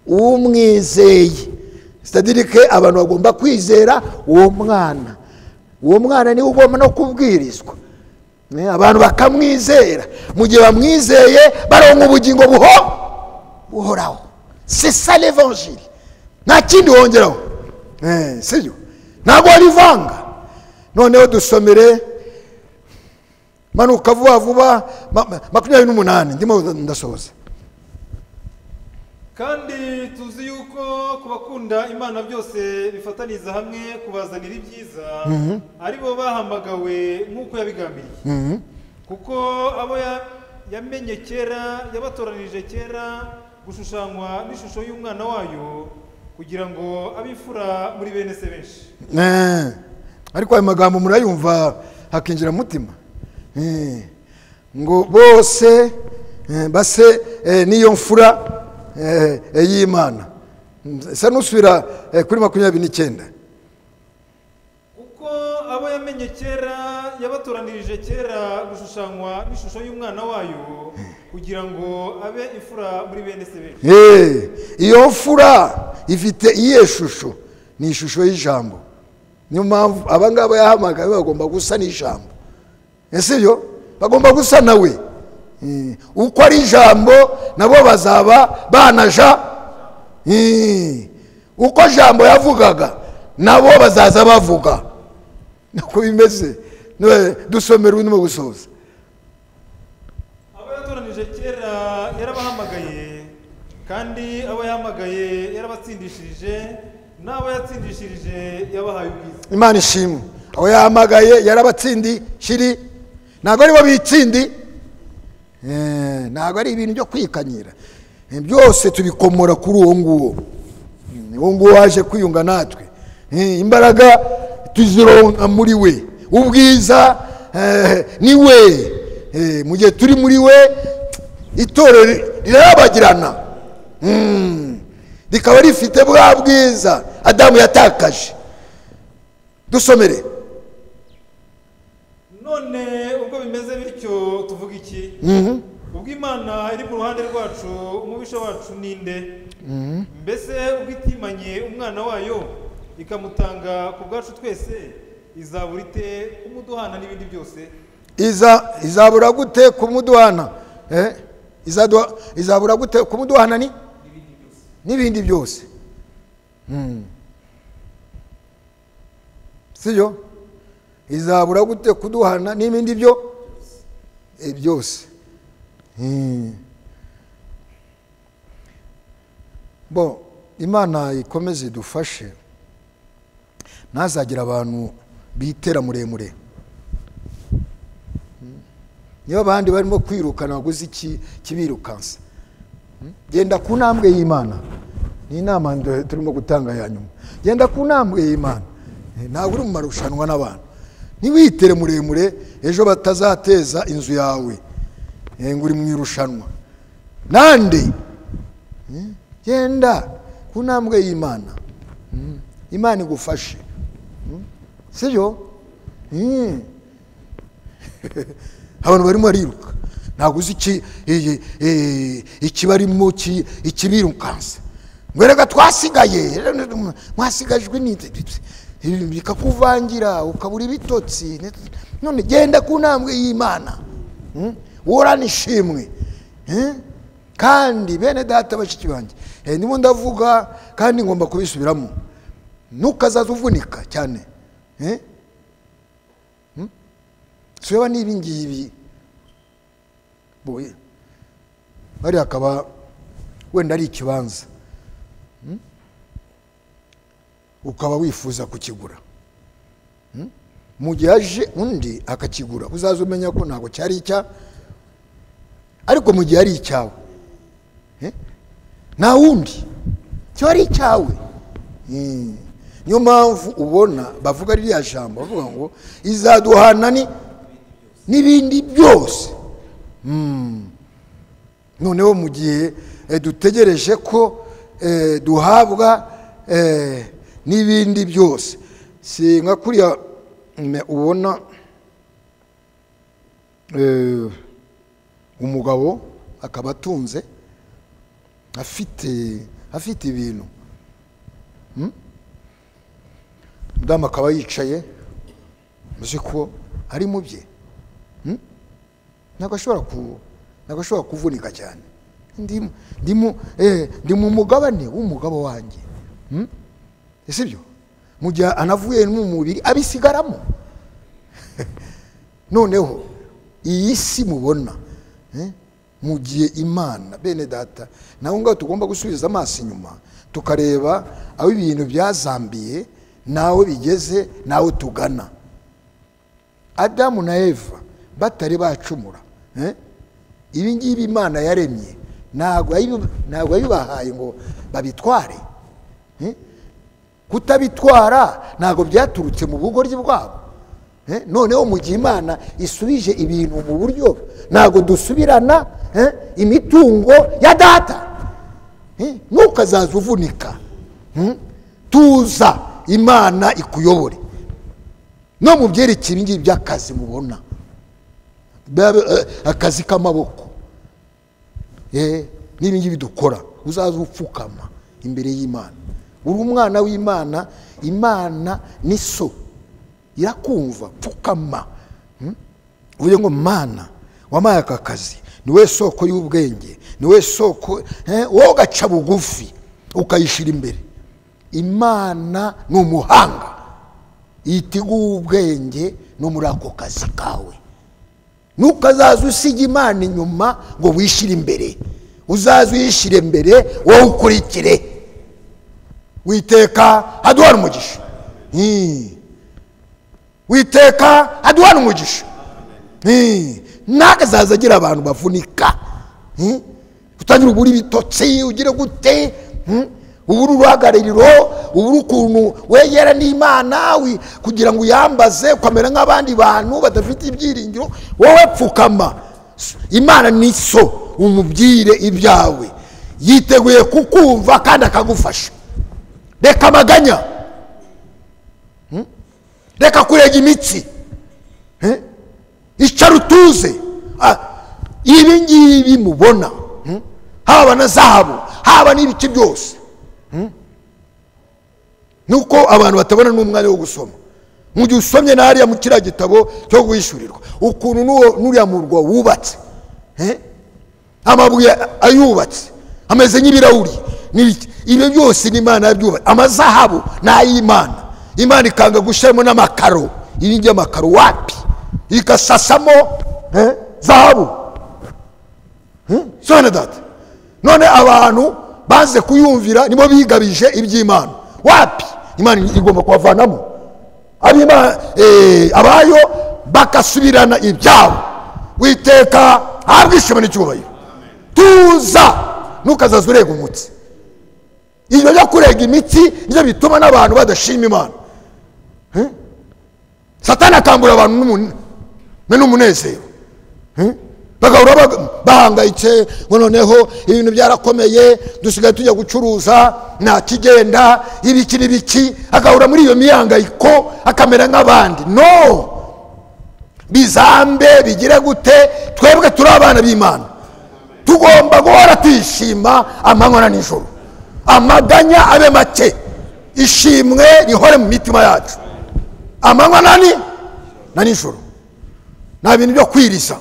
umwizeye. C'est-à-dire que abantu bagomba kwizera uwo mwana. Uwo mwana niwe ugomba no kubwirizwa, abantu bakamwizera. Mu gihe bamwizeye baronka ubugingo buhoraho. C'est ça l'évangile, nta kindi wongeraho. Sibyo, ntabwo warivanga. Noneho dusomere manuka vuba vuba 28 ndimo ndasoza. Kandi tuzi yuko kubakunda Imana byose bifataniza hamwe kubazanira ibyiza, ari bo bahamagawe nk'uko yabigambiriye. Kuko abo yamenye kera yabatoranije kera gushushanywa n'ishusho y'umwana wayo, kugira ngo abifura muri bene se benshi. Ariko ayo magambo murayumva hakinjira mutima, ngo bose base niyo mfura y'Imana. Sa nusubira kuri 29. Kuko abo yamenye kera yabatoranirije kera gushushanywa n'ishusho y'umwana wayo, kugira ngo abe ifura muri bene se benshi. Iyo mfura ifite iye shusho, ni ishusho y'ijambo. Niyo mpamvu abangaba yahamagaye bagomba gusa n'ijambo. Ese yo bagomba gusa nawe. Uko ari ijambo nabo bazaba banaja. Uko jambo yavugaga nabo bazaza bavuga. Nako bimeze. Dusomera urimo gusoza. Abo yatoranije kera yarabahamagaye, kandi abo yahamagaye yarabatsindishirije, n'abo yatsindishirije yabahaye ubwiza. Imana ishimwe. Abo yahamagaye yarabatsindishiri, ntabwo ari bo bitsindi. Ntabwo ari ibintu byo kwikanyira. Byose tubikomora kuri uwo nguwo. Uwo nguwo waje kwiyunga natwe. Imbaraga tuzironka muri we. Ubwiza ni we. Mu gihe turi muri we, itorero rirabagirana. Rikaba rifite bwa bwiza Adamu yatakaje. Dusomere. None ubwo bimeze bityo tuvuga iki? Ubwo Imana iri mu ruhande rwacu, umubisha wacu ninde? Mbese ubwo itimanye umwana wayo ikamutanga ku bwacu twese, izabura ite kumuduhana n'ibindi byose? Izabura gute kumuduhana? Izabura gute kumuduhana n'ibindi byose? Sibyo? Izabura gute kuduhana n'ibindi byose? Bo, Imana ikomeze dufashe ntazagira abantu bitera muremure. Niyo abandi barimo kwirukana baguze kibirukansa. Genda ku ntambwe y'Imana. Ni inama turimo gutanga ya nyuma. Genda ku ntambwe y'Imana. Ntabwo uri mu marushanwa n'abantu. Ntiwitere muremure, ejo batazateza inzu yawe. Ngo uri mu irushanwa. Nande? Genda ku ntambwe y'Imana. Imana igufashe. Sibyo? Abantu barimo bariruka. Ntabwo uzi ikibarimo ikibirukansa. Ngo reka twasigaye. Mwasigajwe n'inzitizi. Bikakuvangira ukabura ibitotsi. None genda ku ntambwe y'Imana. Worana ishimwe. Kandi bene data bashiki banjye, ndimo ndavuga kandi ngomba kubisubiramo. Nukazaza uvunika cyane. Suba nibi ngibi. Boye. Bari akaba wenda ari ikibanza. Ukaba wifuza kukigura. Mu gihe aje undi akakigura, uzaza umenya ko ntago cyari icya, ariko mu gihe ari icyawe. Na wundi cyo ari icyawe. Niyo mpamvu ubona bavuga ririya jambo bavuga ngo izaduhana n'ibindi byose. Noneho mu gihe dutegereje ko duhabwa n'ibindi byose, si nka kuriya ubona umugabo akaba atunze afite ibintu, mudamu akaba yicaye muzi ko ari mu bye, ntabwo ashobora kuvunika cyane. Ndi mu mugabane w'umugabo wanjye, ese byo mu gihe anavuye mu mubiri abisigaramo. Noneho iyi si mubona, mu gihe Imana bene data naho ngaho tugomba gusubiza amaso inyuma tukareba aho ibintu byazambiye nawe bigeze, nawe tugana. Adamu na Eva batari bacumura, ibi ngibi Imana yaremye ntabwo yabibahaye ngo babitware. Kutabitwara ntabwo byaturutse mu bugoryi bwabo. Noneho mu gihe Imana isubije ibintu mu buryo, ntabwo dusubirana imitungo ya data. Ntukazaza uvunika, tuza Imana ikuyobore. No mu byerekeye ibingibi by'akazi mubona, akazi k'amaboko, n'ibingibi dukora, uzaza upfukama imbere y'Imana. Uri umwana w'Imana, Imana ni so, irakumva. Pfukama uvuge ngo Mana wamaye aka kazi, niwe soko y'ubwenge, niwe soko, wowe ugaca bugufi ukayishira imbere. Imana ni umuhanga, yiteguye ubwenge no muri ako kazi kawe. Ntukazaza usiga Imana inyuma ngo wishire imbere, uzaza uyishire imbere, wowe ukurikire. Witeka aduhana umugisha, Witeka aduhana umugisha. Nakazaza agira abantu bavunika, utangira uburi bitotsi, ugire gute, uburi uruhagarariro, uburi ukuntu wegera n'Imana kugira ngo uyambaze ukamera nk'abandi bantu badafite ibyiringiro. Wowe pfukama, Imana ni so, umubwire ibyawe, yiteguye kukumva kandi akagufasha. Reka amaganya, reka kurega imitsi, icara utuze. Ibi ngibi mubona, haba na zahabu, haba n'ibiki byose, nuko abantu batabona n'umwanya wo gusoma. Mu gihe usomye na hariya mu kiriya gitabo cyo guhishurirwa, ukuntu n'uriya murwa wubatse, amabuye ayubatse ameze nk'ibirahuri, ibyo byose ni Imana yabyubatse. Amazahabu ni ay'Imana, Imana ikanga gushyiramo n'amakaro. Ibi ngiye amakaro wapi, ikasasamo zahabu. Sone data, none abantu banze kuyumvira nibo bigabije iby'Imana. Wapi, Imana igomba kubavanamo abayo bakasubirana ibyabo. Witeka abwishima n'icyubahiro. Tuza, ntukazaza urega umutsi. Ibyo byo kurega imitsi nibyo bituma n'abantu badashima Imana. Satani akambura abantu n'umunezero, bagahora bahangayitse ngo noneho ibintu byarakomeye, dusigaye tujya gucuruza nta kigenda, ibiki n'ibiki. Agahora muri iyo mihangayiko akamera nk'abandi. No, bizambe bigire gute, twebwe turi abana b'Imana, tugomba guhora twishima amanywa na nijoro. Amaganya abe make, ishimwe rihore mu mitima yacu amanywa na nijoro. Nta bintu byo kwiriza,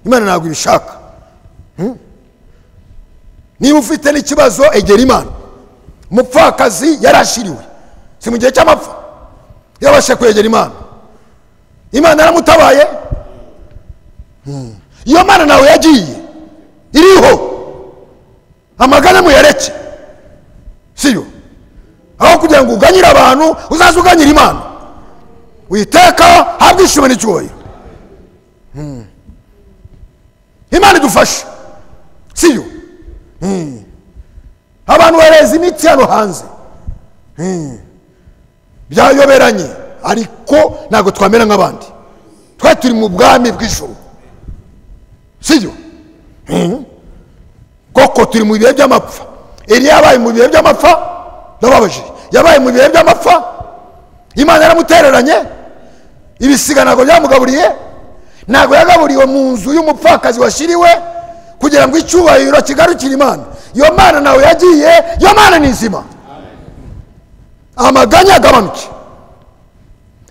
Imana ntabwo ibishaka. Niba ufite n'ikibazo egera Imana. Umupfakazi yarashiriwe, si mu gihe cy'amapfa yabashe kwegera Imana, Imana yaramutabaye. Iyo Mana nawe yagiye iriho, amagana muyareke, siyo? Aho kugira ngo uganyire abantu, uzaza uganyira Imana. Witeka habwe ishimwe n'icyubahiro. Imana idufashe, siyo? Abantu bareza imitsi hano hanze, byayoberanye, ariko ntabwo twamera nk'abandi. Twe turi mu bwami bw'ijuru, siyo? Koko turi mu bihe by'amapfa. Eliya yabaye mu bihe by'amapfa, ndababaje, yabaye mu bihe by'amapfa. Imana yaramutereranye, ibisiga ntabwo byamugaburiye, ntabwo yagaburiwe mu nzu y'umupfakazi washiriwe kugira ngo icyubahiro kigarukire Imana. Iyo Mana nawe yagiye, iyo Mana ni nzima. Amaganya agabanuke,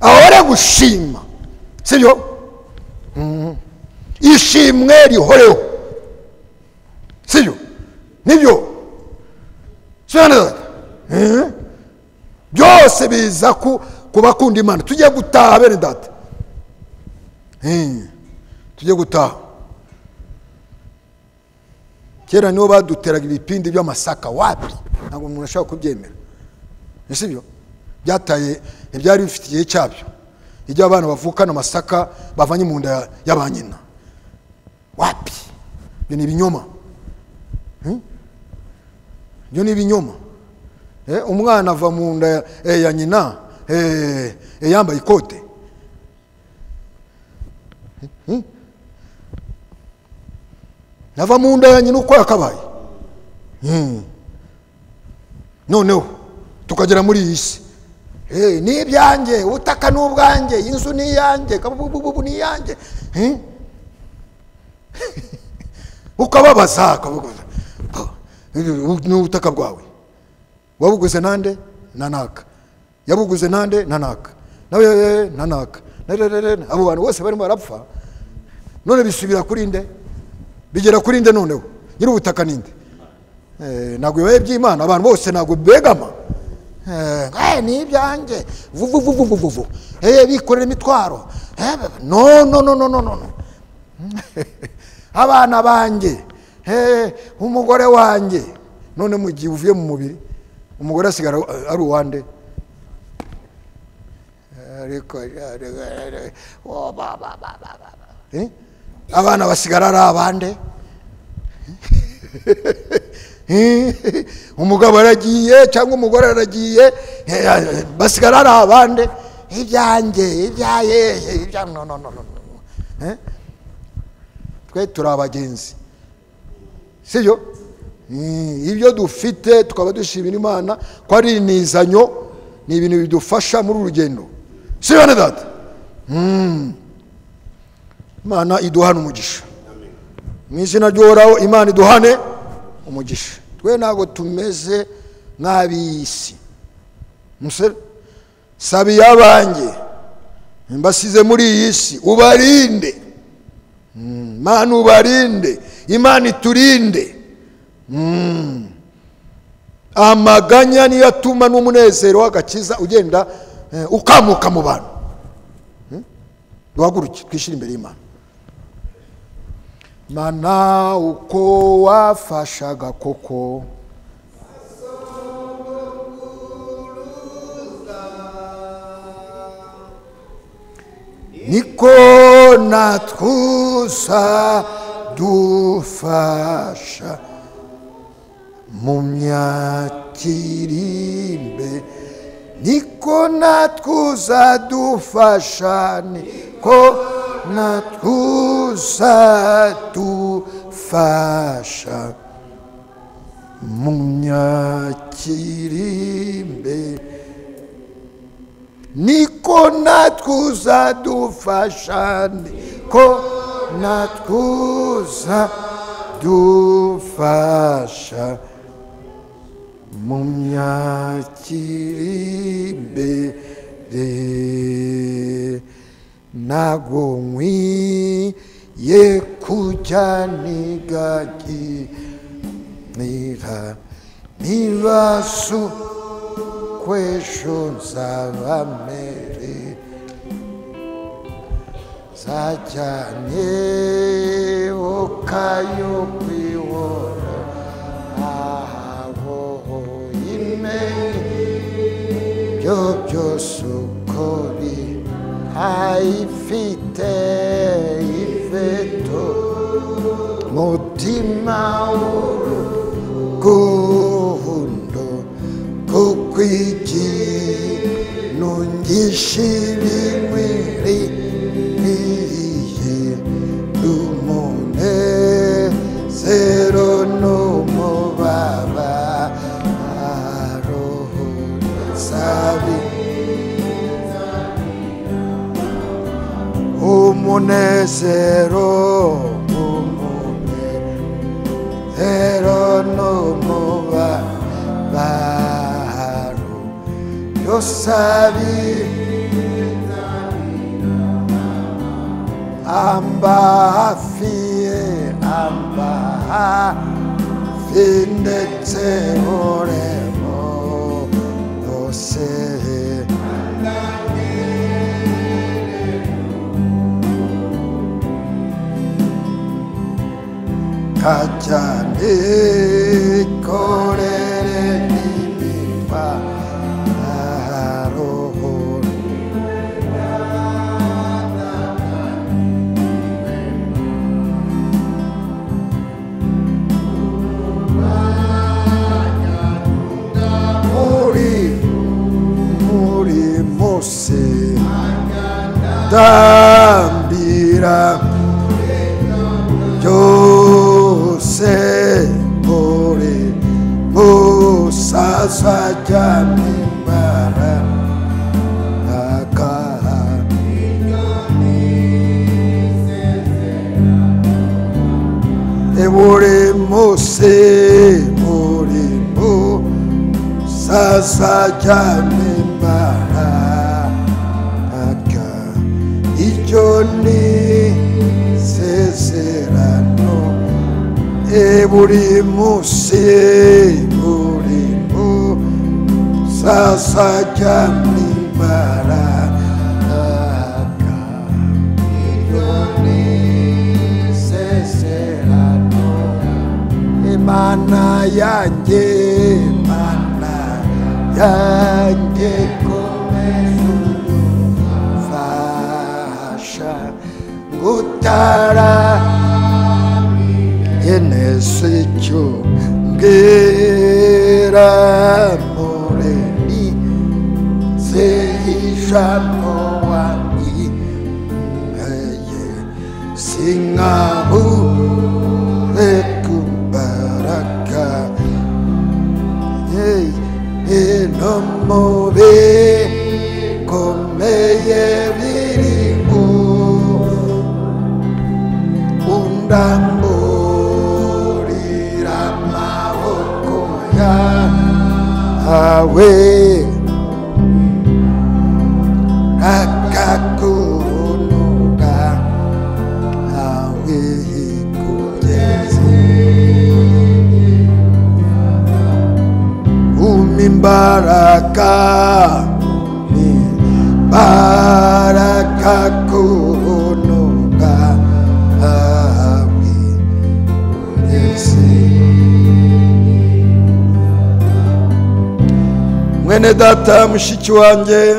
ahore gushima, sibyo? Ishimwe rihoreho, sibyo? Nibyo sibyo? Byose biza kubakunda Imana. Tujye gutaha bene data, tujye gutaha. Kera niho baduteraga ibipindi by'amasaka, wapi ntabwo umuntu ashaka kubyemera, sibyo? Byataye ibyari bifite igihe cyabyo. Igihe abana bavukana amasaka bavanye mu nda y'abanyina, wapi? Ibyo ni ibinyoma, ibyo ni ibinyoma. Umwana ava mu nda ya nyina yambaye ikote, ava mu nda ya nyina uko yakabaye. Noneho tukagera muri iyi si, ni ibyanjye, ubutaka ni ubwanjye, inzu ni iyanjye, kabububu ni iyanjye. Ukababaza ni ubutaka bwawe, wabuguze nande? Nanaka. Yabuguze nande? Nanaka. Nawe nanaka. Abo bantu bose barimo barapfa, none bisubira kuri nde? Bigera kuri nde noneho? Nyiri ubutaka ninde? Ntabwo bibaye by'Imana, abantu bose ntabwo begama. Ni ibyanjye, vuvu bikorera imitwaro. No. Abana banjye, umugore wanjye. None mu gihe uvuye mu mubiri, umugore asigara ari uwande? Abana basigara ari abande? Umugabo aragiye cyangwa umugore aragiye, basigara ari abande? Ibyanjye, ibyaye, no. Twe turi abagenzi, sibyo? Ibyo dufite tukaba dushimira Imana ko ari inizanyo, ni ibintu bidufasha muri urugendo, sibyo na data? Imana iduhane umugisha, mu izina ry'Uhoraho. Imana iduhane umugisha. Twe ntabwo tumeze nk'ab'isi. Sabiye abanjye mbasize muri iyi si, ubarinde Imana, ubarinde Imana, iturinde. Amaganya niyo atuma n'umunezero w'agakiza ugenda ukamuka mu bantu. Duhaguruke twishyire imbere y'Imana. Mana, uko wafashaga koko niko natwuza dufasha mu myakiririmbe, niko natwuza dufasha, niko natwuza dufasha mu myakiririmbe, niko natwuza dufasha, niko natwuza dufasha mu myakirimbere. Ntabwo nkwiye kujya niganyira, nibaza uko ejo nzaba mere, nzajyane okayo kwibona aho imenye byo byose ukori ayifite ifeto mutima w'urukundo kuko ikintu ngishibinkwiriye umunezero n'umubabaro sabi umunezero umunezero n'umubabaro byose amba hafi ndetse uremo byose kajyane korere n'imitwaro muri mose dambira byose muri musaza jyanimbaraga buri mose muri musaza jyanimbaraga icyo ni sezerano buri munsi buri musaza jyanimbaraga iyo ni sezerano Imana yanjye komeza udufasha ngutara yenese icyo mbwira mureni zeyijambo wanyiheye sinkahure kumbaraga no mubi komeye biriho undamburira amaboko yawe akakunura awe kugeze imbaraga kunuga awe ugeze mwene data mushiki wanjye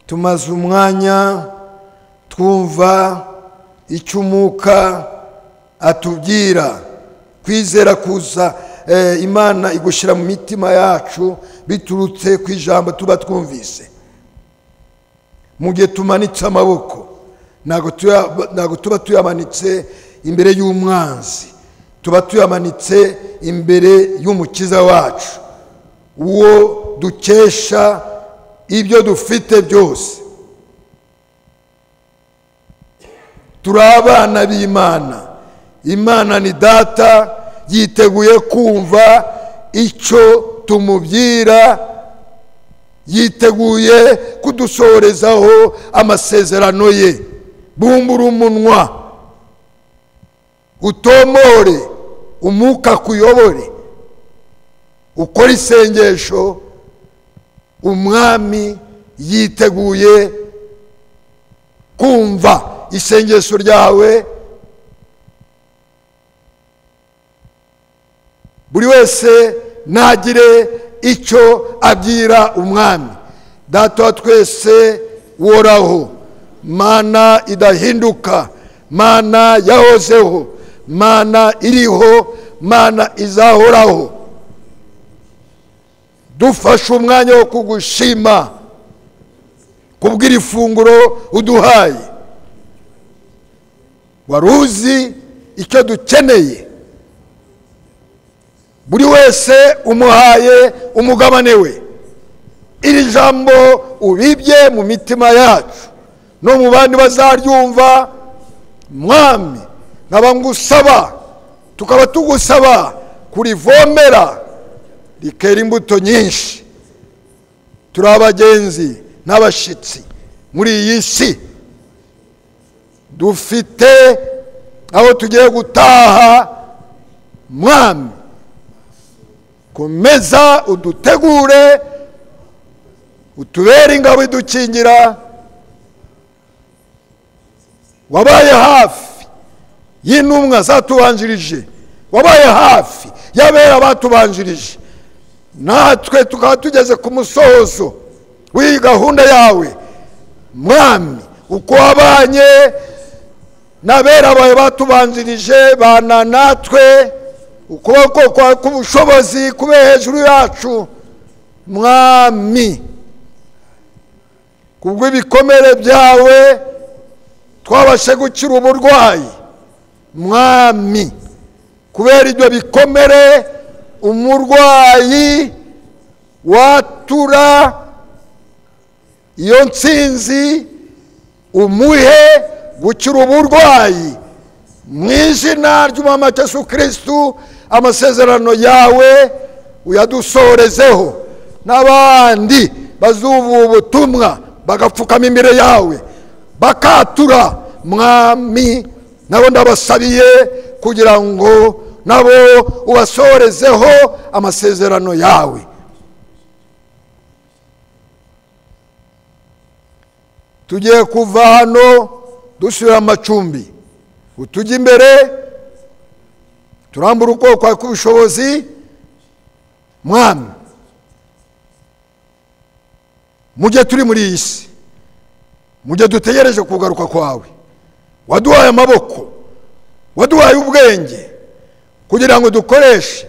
tumaze umwanya twumva icyo umwuka atubwira kwizera kuza Imana igushyira mu mitima yacu biturutse ku ijambo tuba twumvise mu gihe tumanitse amaboko ntabwo tuba tuyamanitse imbere y'umwanzi tuba tuyamanitse imbere y'umukiza wacu uwo dukesha ibyo dufite byose turi abana b'Imana. Imana ni data yiteguye kumva icyo tumubwira, yiteguye kudusohorezaho amasezerano ye. Bumbura umunwa utomore, umwuka kuyobore, ukora isengesho. Umwami yiteguye kumva isengesho ryawe. Buri wese nagire icyo abwira umwami. Data wa twese woraho, Mana idahinduka, Mana yahozeho, Mana iriho, Mana izahoraho. Dufashe umwanya wo kugushima kubwira ifunguro uduhaye. Waruzi icyo dukeneye. Buri wese umuhaye umugabane we. Iri jambo ubibye mu mitima yacu, no mu bandi bazaryumva. Mwami, nkaba ngusaba, tukaba tugusaba kurivomera rikera imbuto nyinshi. Turi abagenzi n'abashitsi muri iyi si, dufite aho tugiye gutaha. Mwami, komeza udutegure, utubere ingabo idukingira. Wabaye hafi y'intumwa zatubanjirije, wabaye hafi y'abera batubanjirije, natwe tukaba tugeze ku musozo w'iyi gahunda yawe. Mwami, uko wabanye n'abera bawe batubanjirije, bana natwe, ukuboko kwawe k'ubushobozi kube hejuru yacu. Mwami, kubw'ibikomere byawe twabashe gukira uburwayi. Mwami, kubera ibyo bikomere umurwayi watura iyo ntsinzi, umuhe gukira uburwayi mu izina ry'Umwami Yesu Kristo. Amasezerano yawe uyadusorezeho, n'abandi bazuba ubutumwa bagapfukama imbere yawe bakatura. Mwami, nabo ndabasabiye kugira ngo nabo ubasorezeho amasezerano yawe. Tugiye kuva hano dusubira amacumbi, utujya imbere, turambura ukuboko kwawe k'ubushobozi. Mwami, mu gihe turi muri iyi si, mu gihe dutegereje kugaruka kwawe, waduhaye amaboko, waduhaye ubwenge kugira ngo dukoreshe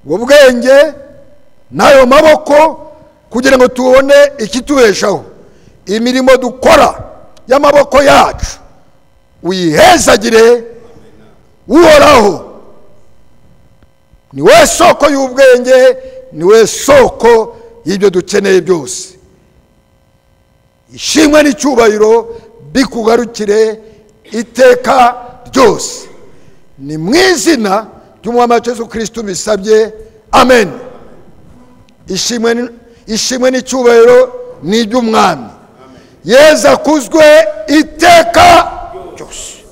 ubwo bwenge n'ayo maboko kugira ngo tubone ikitubeshaho. Imirimo dukora y'amaboko yacu uyihezagire. Uhoraho, ni we soko y'ubwenge, ni we soko y'ibyo dukeneye byose. Ishimwe n'icyubahiro bikugarukire iteka ryose. Ni mu izina ry'Umwami Yesu Kristo bisabye, amen. Ishimwe n'icyubahiro ni iby'Umwami. Yesu akuzwe iteka ryose,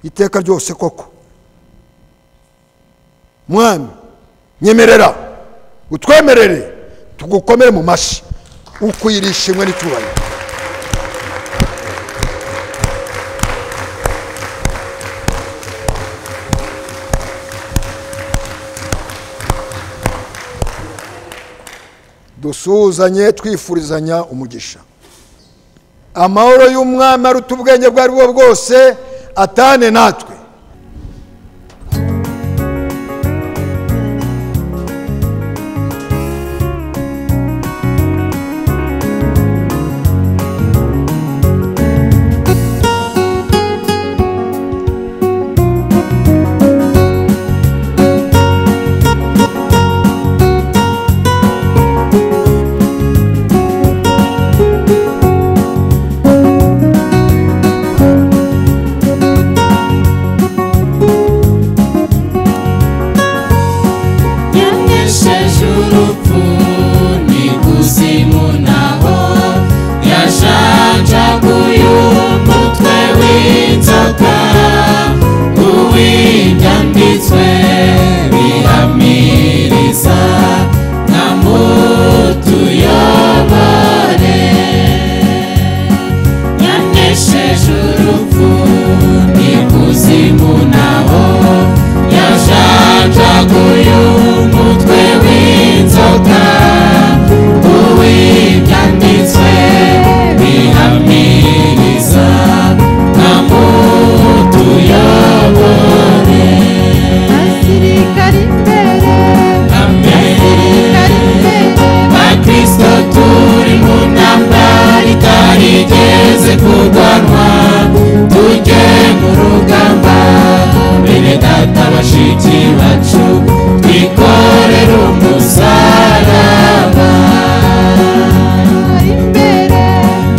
iteka ryose koko. Mwami, nyemerera utwemerere tugukomere mu mashi, ukwiriye ishimwe n'icyubahiro. Dusuhuzanye twifurizanya umugisha. Amahoro y'Umwami aruta ubwenge bwari bwo bwose atane natwe.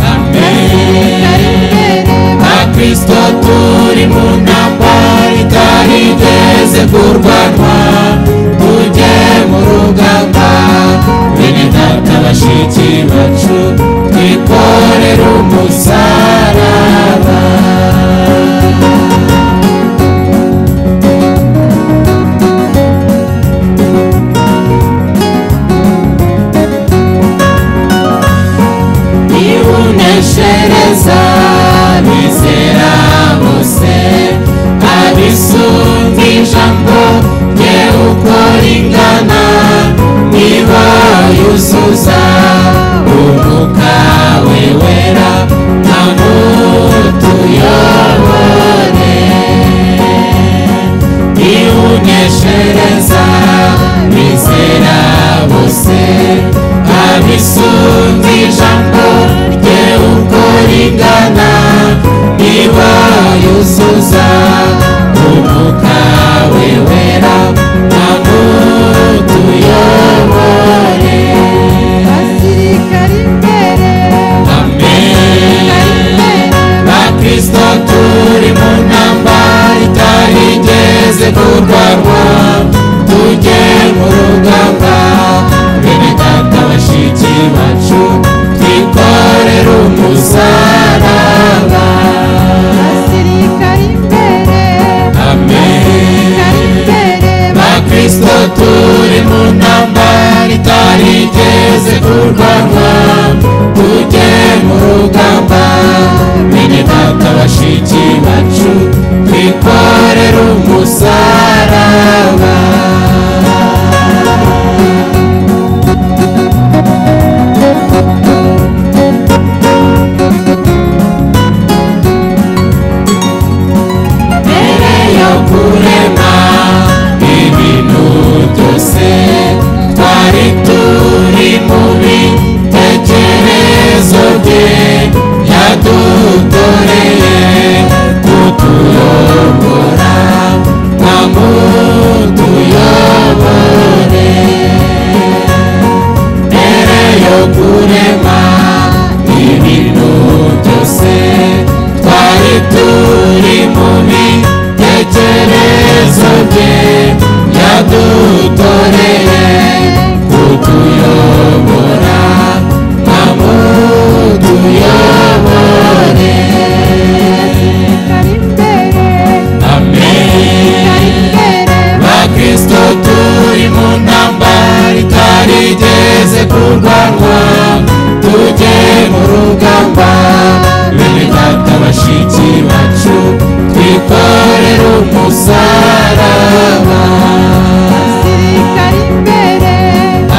Imbere rigeze kurwanwa tujye mu rugamba bene data bashiki bacu twikorere umusaraba niwuneshereza bizera bose abisunga ijambo rye uko ringana niba yuzuza umwuka we wera nta mutuyobore niwuneshereza bizera bose abisunga ijambo rye uko ringana niba yuzuza umwuka we wera nta mutuyobore basirikare imbere amen bakristo turi mu ntambara itarigeze kurwanwa tujye mu rugamba bene data bashiki bacu twikorere umusaraba basirikare imbere amen bakristo turi mu ntambara itarigeze kurwanwa tujye mu rugamba bene data bashiki bacu twikorere umusaraba mbere yo kurema ibintu byose twari turi mu bitekerezo bye yadutoreye kutuyobora nta mutuyobore mbere yo kurema ibintu byose twari turi mu bitekerezo bye yadutoreye kutuyobora nta mutuyobore amen bakristo turi mu ntambara itarigeze kurwanwa tujye mu rugamba bene data bashiki bacu twikorere umusaraba basirikare imbere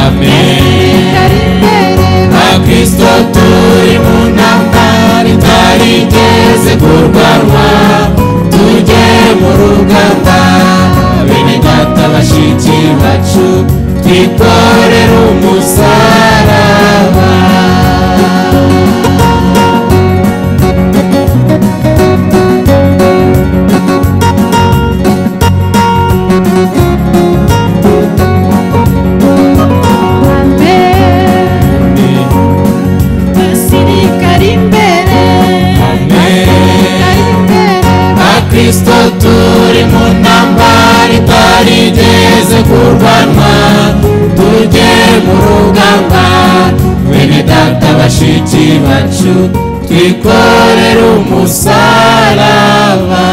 amen bakristo turi mu ntambara itarigeze kurwanwa tujye mu rugamba bene data bashiki bacu twikorere umusaraba basirikare imbere bakristo turi mu ntambara itarigeze kurwanwa tujye mu rugamba bene data bashiki bacu twikorere umusaraba